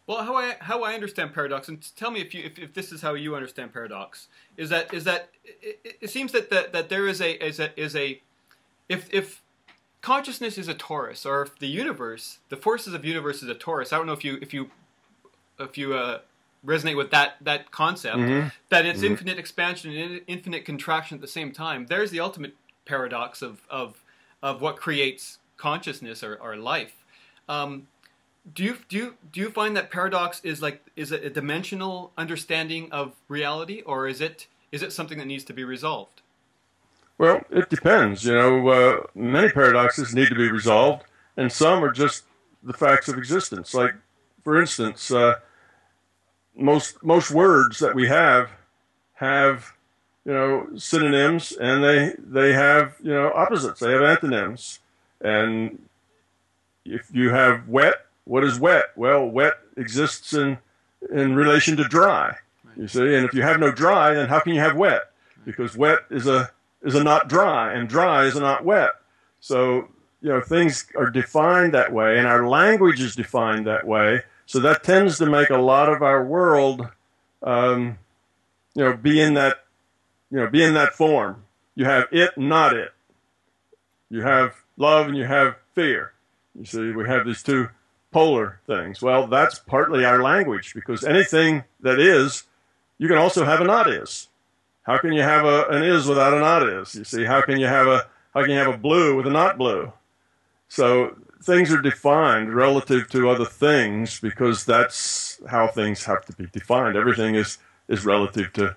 Well, how I understand paradox, and tell me if this is how you understand paradox, is that it seems that there is a if consciousness is a torus, or if the forces of universe is a torus. I don't know if you resonate with that concept, that it's infinite expansion and infinite contraction at the same time. There's the ultimate paradox of what creates consciousness or life. Do you find that paradox is a dimensional understanding of reality, or is it something that needs to be resolved? Well, it depends. Many paradoxes need to be resolved, and some are just the facts of existence. Like, for instance, most words that we have synonyms, and they have opposites. They have antonyms. And if you have wet, what is wet? Well, wet exists in relation to dry. You see, and if you have no dry, then how can you have wet? Because wet is a not dry, and dry is a not wet. So things are defined that way, and our language is defined that way. So that tends to make a lot of our world, be in that form. You have it, not it. You have love and you have fear. You see, we have these two polar things. Well, that's partly our language, because anything that is, you can also have a not is. How can you have an is without a not is? You see, how can you have a blue with a not blue? So things are defined relative to other things, because that's how things have to be defined. Everything is relative to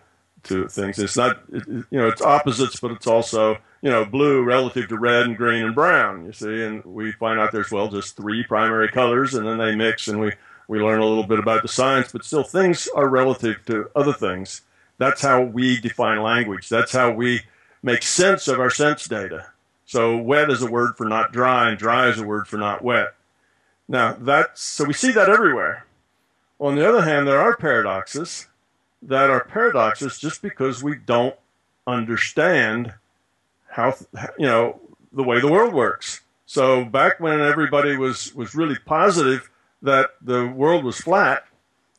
things. It's not, it's opposites, but it's also, blue relative to red and green and brown, you see. And we find out there's, just three primary colors, and then they mix, and we learn a little bit about the science, but still things are relative to other things. That's how we define language. That's how we make sense of our sense data. So wet is a word for not dry, and dry is a word for not wet. Now, so we see that everywhere. On the other hand, there are paradoxes that are paradoxes just because we don't understand how, the way the world works. So back when everybody was really positive that the world was flat,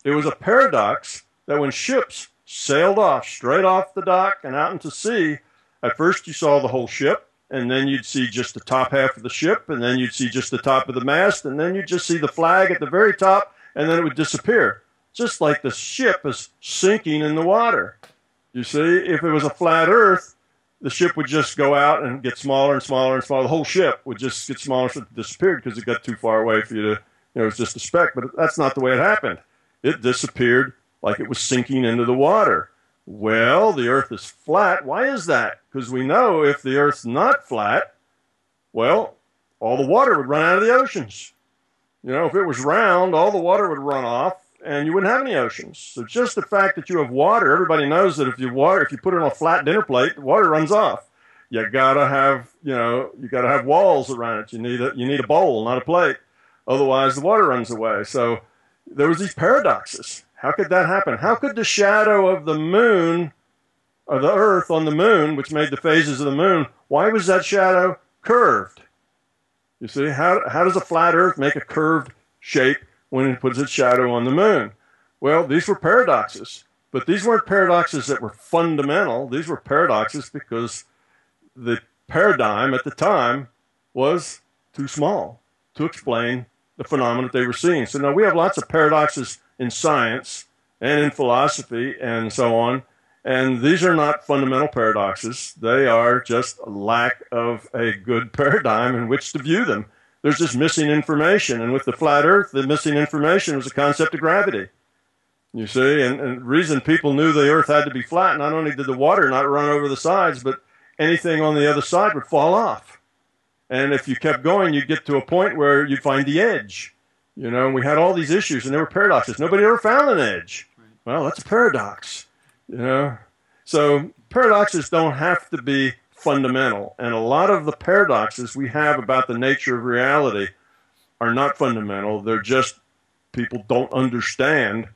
it was a paradox that when ships sailed off, straight off the dock and out into sea, at first you saw the whole ship, and then you'd see just the top half of the ship, and then you'd see just the top of the mast, and then you'd just see the flag at the very top, and then it would disappear. Just like the ship is sinking in the water. You see, if it was a flat earth, the ship would just go out and get smaller and smaller and smaller. The whole ship would just get smaller, so it disappeared because it got too far away for you to, it was just a speck. But that's not the way it happened. It disappeared like it was sinking into the water. Well, the earth is flat. Why is that? Because we know if the earth's not flat, well, all the water would run out of the oceans. If it was round, all the water would run off, and you wouldn't have any oceans. So just the fact that you have water, everybody knows that if you put it on a flat dinner plate, the water runs off. You gotta have walls around it. You need a bowl, not a plate. Otherwise, the water runs away. So there was these paradoxes. How could that happen? How could the shadow of the moon, or the earth on the moon, which made the phases of the moon, why was that shadow curved? You see, how does a flat earth make a curved shape when it puts its shadow on the moon? Well, these were paradoxes, but these weren't paradoxes that were fundamental. These were paradoxes because the paradigm at the time was too small to explain the phenomena that they were seeing. So now we have lots of paradoxes in science and in philosophy and so on, and these are not fundamental paradoxes. They are just a lack of a good paradigm in which to view them. There's just missing information, and with the flat earth, the missing information was the concept of gravity. You see, and the reason people knew the earth had to be flat, not only did the water not run over the sides, but anything on the other side would fall off. And if you kept going, you'd get to a point where you'd find the edge. And we had all these issues, and there were paradoxes. Nobody ever found an edge. Well, that's a paradox. So paradoxes don't have to be fundamental, and a lot of the paradoxes we have about the nature of reality are not fundamental. They're just people don't understand,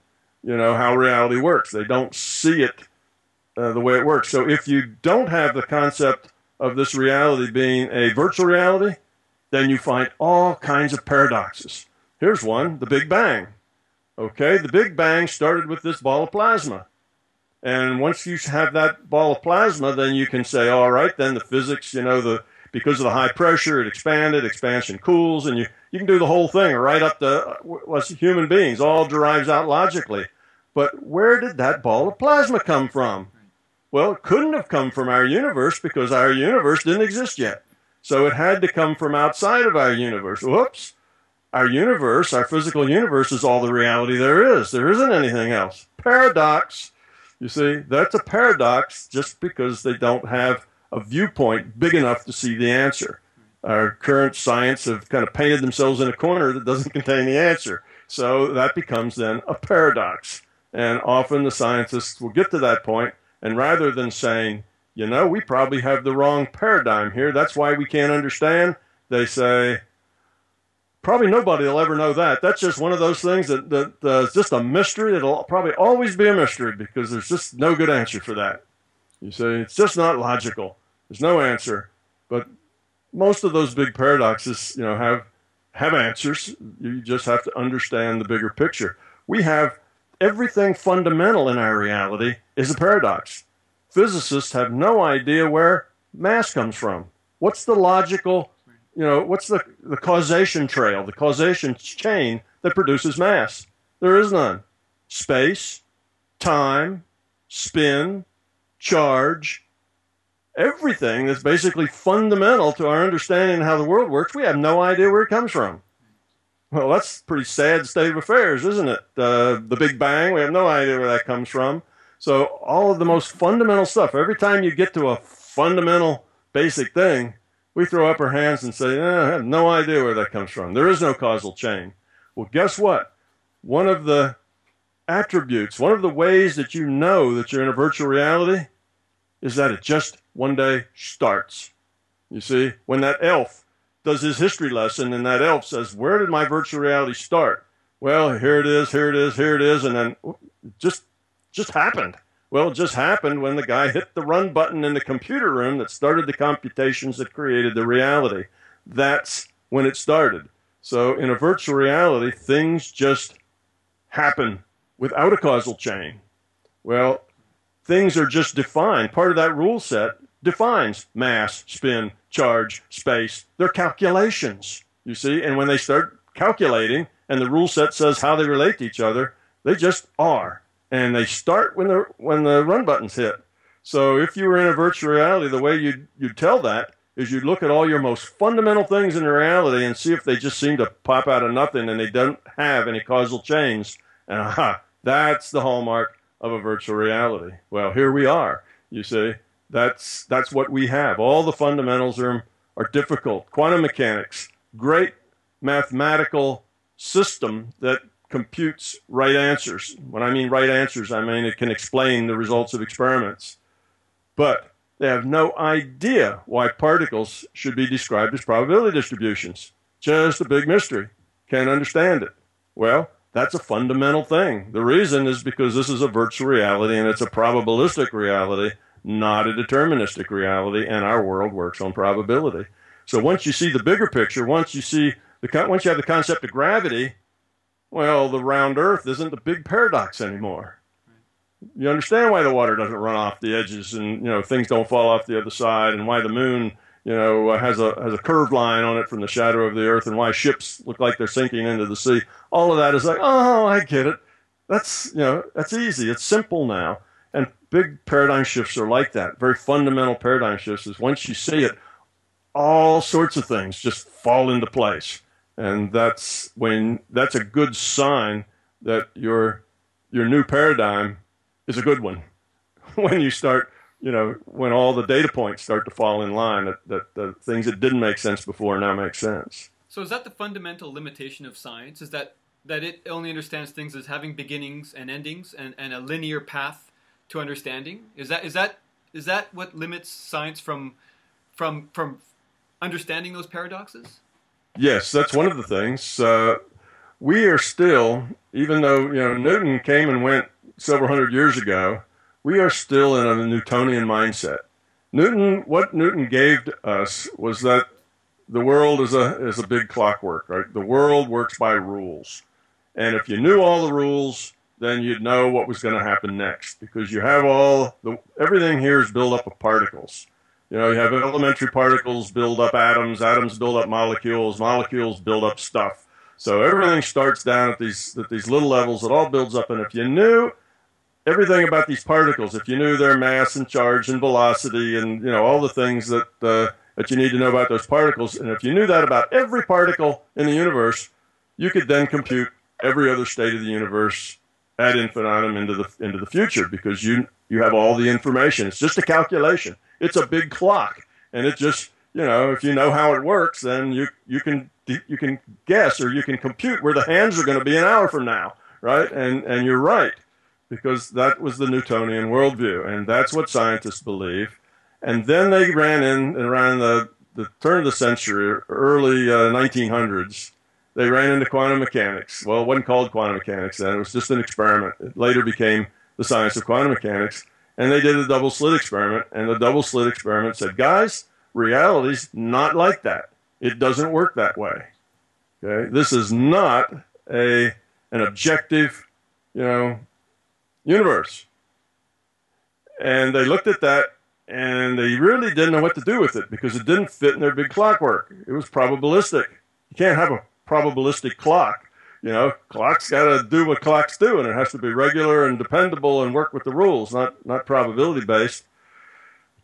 how reality works. They don't see it the way it works. So if you don't have the concept of this reality being a virtual reality, then you find all kinds of paradoxes. Here's one, the Big Bang. Okay, the Big Bang started with this ball of plasma. And once you have that ball of plasma, then you can say, all right, then the physics, because of the high pressure, it expanded, expansion cools, and you can do the whole thing right up to what's human beings, all derives out logically. But where did that ball of plasma come from? Well, it couldn't have come from our universe because our universe didn't exist yet. So it had to come from outside of our universe. Whoops. Our universe, our physical universe, is all the reality there is. There isn't anything else. Paradox. You see, that's a paradox just because they don't have a viewpoint big enough to see the answer. Our current science have kind of painted themselves in a corner that doesn't contain the answer. So that becomes then a paradox. And often the scientists will get to that point, and rather than saying, we probably have the wrong paradigm here, that's why we can't understand, they say, probably nobody will ever know that. That's just one of those things that's just a mystery. It'll probably always be a mystery because there's just no good answer for that. You see, it's just not logical. There's no answer. But most of those big paradoxes, have answers. You just have to understand the bigger picture. We have everything fundamental in our reality is a paradox. Physicists have no idea where mass comes from. What's the logical, what's the causation trail, the causation chain that produces mass? There is none. Space, time, spin, charge, everything that's basically fundamental to our understanding of how the world works, we have no idea where it comes from. Well, that's a pretty sad state of affairs, isn't it? The Big Bang, we have no idea where that comes from. So all of the most fundamental stuff, every time you get to a fundamental basic thing, we throw up our hands and say, I have no idea where that comes from. There is no causal chain. Well, guess what? One of the attributes, one of the ways that you know that you're in a virtual reality is that it just one day starts. You see, when that elf does his history lesson and that elf says, where did my virtual reality start? Well, here it is, here it is, here it is, and then it just happened. Well, it just happened when the guy hit the run button in the computer room that started the computations that created the reality. That's when it started. So in a virtual reality, things just happen without a causal chain. Well, things are just defined. Part of that rule set defines mass, spin, charge, space. They're calculations, you see. And when they start calculating and the rule set says how they relate to each other, they just are. And they start when the run button's hit. So if you were in a virtual reality, the way you'd tell that is you'd look at all your most fundamental things in reality and see if they just seem to pop out of nothing and they don't have any causal chains. And that's the hallmark of a virtual reality. Well, here we are, you see. That's what we have. All the fundamentals are difficult. Quantum mechanics, great mathematical system that computes right answers. When I mean right answers, I mean it can explain the results of experiments. But they have no idea why particles should be described as probability distributions. Just a big mystery. Can't understand it. Well, that's a fundamental thing. The reason is because this is a virtual reality and it's a probabilistic reality, not a deterministic reality, and our world works on probability. So once you see the bigger picture, once you have the concept of gravity, well, the round Earth isn't the big paradox anymore. You understand why the water doesn't run off the edges and things don't fall off the other side, and why the moon has a curved line on it from the shadow of the Earth, and why ships look like they're sinking into the sea. All of that is like, oh, I get it. That's easy. It's simple now. And big paradigm shifts are like that. Very fundamental paradigm shifts is once you see it, all sorts of things just fall into place. And that's a good sign that your new paradigm is a good one. When you start, when all the data points start to fall in line, that the things that didn't make sense before now make sense. So is that the fundamental limitation of science? Is that it only understands things as having beginnings and endings and a linear path to understanding? Is that what limits science from understanding those paradoxes? Yes, that's one of the things. We are still, even though Newton came and went several hundred years ago, we are still in a Newtonian mindset. What Newton gave to us was that the world is a big clockwork, right? The world works by rules. And if you knew all the rules, then you'd know what was going to happen next, because you have everything here is built up of particles. You know, you have elementary particles build up atoms, atoms build up molecules, molecules build up stuff. So everything starts down at these little levels. It all builds up. And if you knew everything about these particles, if you knew their mass and charge and velocity and, you know, all the things that you need to know about those particles, and if you knew that about every particle in the universe, you could then compute every other state of the universe ad infinitum into the future, because you have all the information. It's just a calculation. It's a big clock, and it just, you know, if you know how it works, then you can guess, or you can compute where the hands are going to be an hour from now, right? And you're right, because that was the Newtonian worldview, and that's what scientists believe. And then they ran in around the turn of the century, early 1900s. They ran into quantum mechanics. Well, it wasn't called quantum mechanics then. It was just an experiment. It later became the science of quantum mechanics. And they did a double slit experiment. And the double slit experiment said, guys, reality's not like that. It doesn't work that way. Okay? This is not an objective, you know, universe. And they looked at that, and they really didn't know what to do with it, because it didn't fit in their big clockwork. It was probabilistic. You can't have a probabilistic clock. You know, clocks got to do what clocks do, and it has to be regular and dependable and work with the rules, not probability based.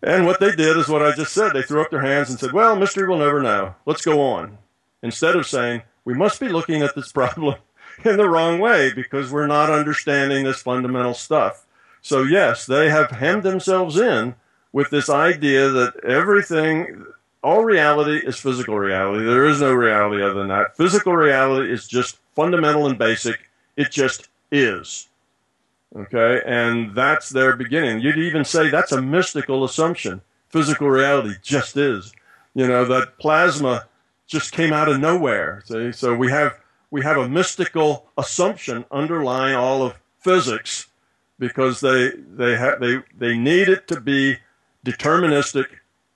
And what they did is what I just said. They threw up their hands and said, well, mystery will never know. Let's go on. Instead of saying, we must be looking at this problem in the wrong way, because we're not understanding this fundamental stuff. So yes, they have hemmed themselves in with this idea that everything, all reality is physical reality. There is no reality other than that. Physical reality is just fundamental and basic. It just is. Okay? And that's their beginning. You'd even say that's a mystical assumption. Physical reality just is. You know, that plasma just came out of nowhere. See? So we have a mystical assumption underlying all of physics, because they need it to be deterministic,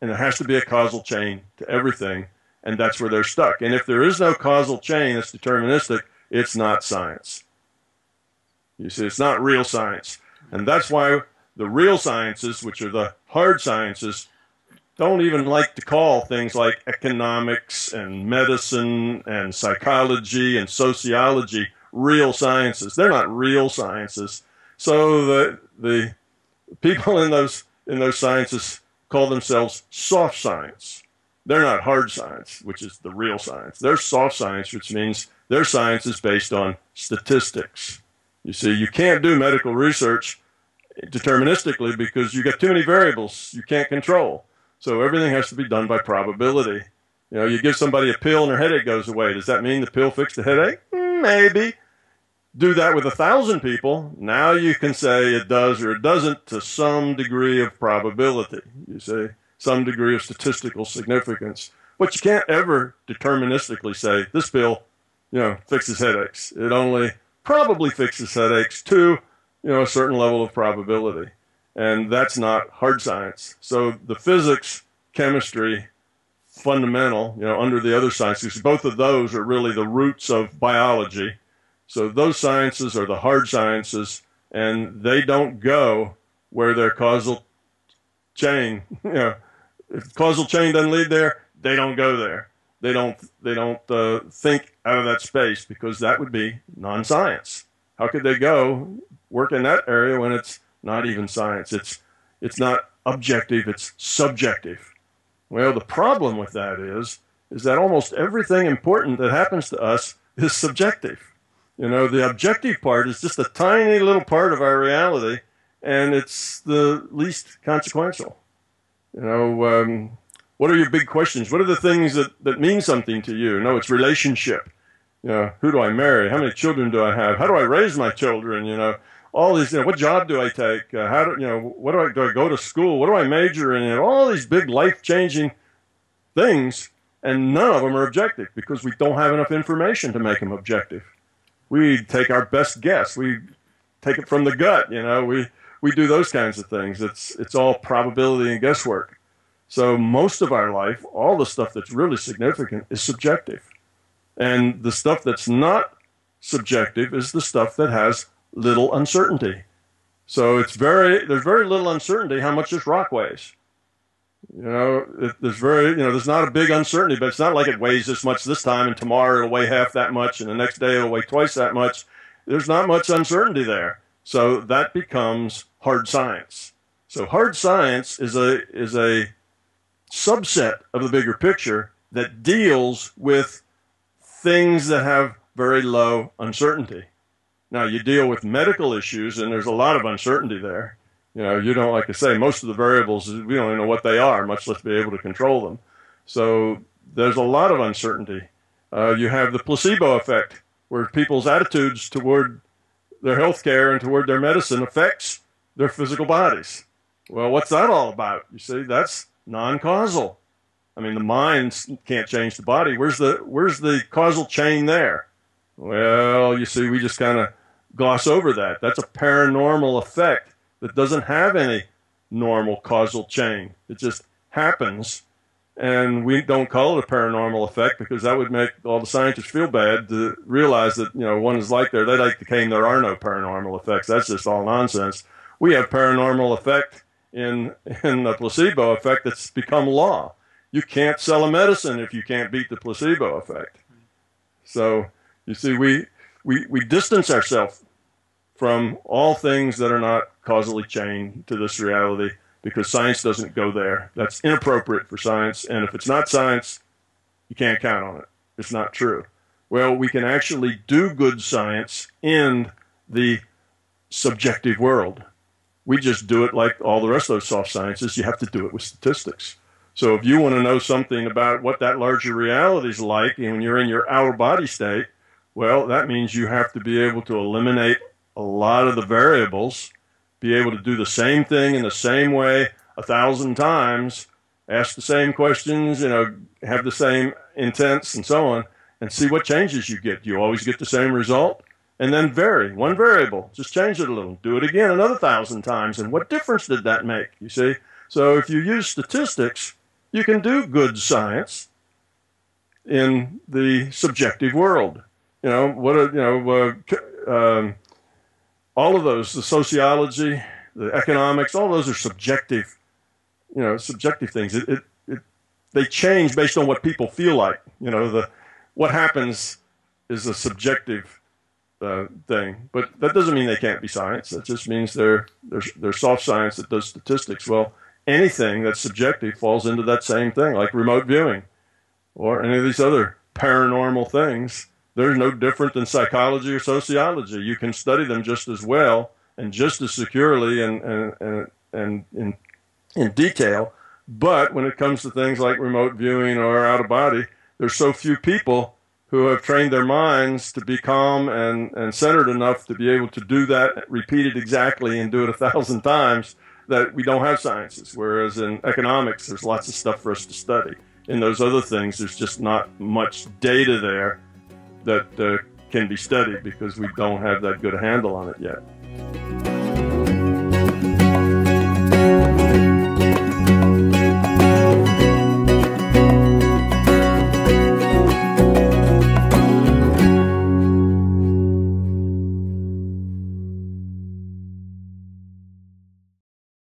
and there has to be a causal chain to everything, and that's where they're stuck. And if there is no causal chain that's deterministic, it's not science. You see, it's not real science. And that's why the real sciences, which are the hard sciences, don't even like to call things like economics and medicine and psychology and sociology real sciences. They're not real sciences. So the people in those sciences call themselves soft science. They're not hard science, which is the real science. They're soft science, which means their science is based on statistics. You see, you can't do medical research deterministically, because you got too many variables you can't control. So everything has to be done by probability. You know, you give somebody a pill and their headache goes away. Does that mean the pill fixed the headache? Maybe. Do that with 1,000 people. Now you can say it does or it doesn't, to some degree of probability. You see, some degree of statistical significance. But you can't ever deterministically say this pill, you know, fixes headaches. It only probably fixes headaches to, you know, a certain level of probability. And that's not hard science. So the physics, chemistry, fundamental, you know, under the other sciences, both of those are really the roots of biology. So those sciences are the hard sciences, and they don't go where their causal chain, you know, if the causal chain doesn't lead there, they don't go there. They don't think out of that space, because that would be non-science. How could they go work in that area when it's not even science? It's not objective, it's subjective. Well, the problem with that is that almost everything important that happens to us is subjective. You know, the objective part is just a tiny little part of our reality, and it's the least consequential. You know, what are your big questions? What are the things that mean something to you? No, it's relationship. You know, who do I marry? How many children do I have? How do I raise my children? You know, all these, you know, what job do I take? How do, you know, what do I go to school? What do I major in? You know, all these big life-changing things, and none of them are objective, because we don't have enough information to make them objective. We take our best guess. We take it from the gut, you know. We do those kinds of things. It's all probability and guesswork. So most of our life, all the stuff that's really significant is subjective. And the stuff that's not subjective is the stuff that has little uncertainty. So there's very little uncertainty how much this rock weighs. There's not a big uncertainty, but it's not like it weighs this much this time and tomorrow it'll weigh half that much and the next day it'll weigh twice that much. There's not much uncertainty there. So that becomes hard science. So hard science is a subset of the bigger picture that deals with things that have very low uncertainty. Now, you deal with medical issues, and there's a lot of uncertainty there. You don't, like I say, most of the variables, we don't even know what they are, much less be able to control them. So there's a lot of uncertainty. You have the placebo effect, where people's attitudes toward their health care and toward their medicine affects their physical bodies. Well, what's that all about? You see, that's non-causal. I mean, the mind can't change the body. Where's the causal chain there? Well, you see, we just kind of gloss over that. That's a paranormal effect that doesn't have any normal causal chain. It just happens, and we don't call it a paranormal effect because that would make all the scientists feel bad to realize that, one is like they like to claim there are no paranormal effects. That's just all nonsense. We have paranormal effect in the placebo effect that's become law. You can't sell a medicine if you can't beat the placebo effect. So you see, we distance ourselves from all things that are not causally chained to this reality because science doesn't go there. That's inappropriate for science, and if it's not science, you can't count on it. It's not true. Well, we can actually do good science in the subjective world. We just do it like all the rest of those soft sciences. You have to do it with statistics. So if you want to know something about what that larger reality is like when you're in your outer body state, well, that means you have to be able to eliminate a lot of the variables, be able to do the same thing in the same way 1,000 times, ask the same questions, have the same intents and so on, and see what changes you get. Do you always get the same result? And then vary one variable, just change it a little, do it again another 1,000 times, and what difference did that make? You see? So if you use statistics, you can do good science in the subjective world. All of those, the sociology, the economics, all those are subjective, subjective things. They change based on what people feel like. What happens is a subjective thing, but that doesn't mean they can't be science. That just means they're soft science that does statistics. Well, anything that's subjective falls into that same thing, like remote viewing or any of these other paranormal things. They're no different than psychology or sociology. You can study them just as well and just as securely and in detail. But when it comes to things like remote viewing or out of body, there's so few people who have trained their minds to be calm and centered enough to be able to do that, repeat it exactly, and do it 1,000 times, that we don't have sciences. Whereas in economics, there's lots of stuff for us to study. In those other things, there's just not much data there that can be studied because we don't have that good a handle on it yet.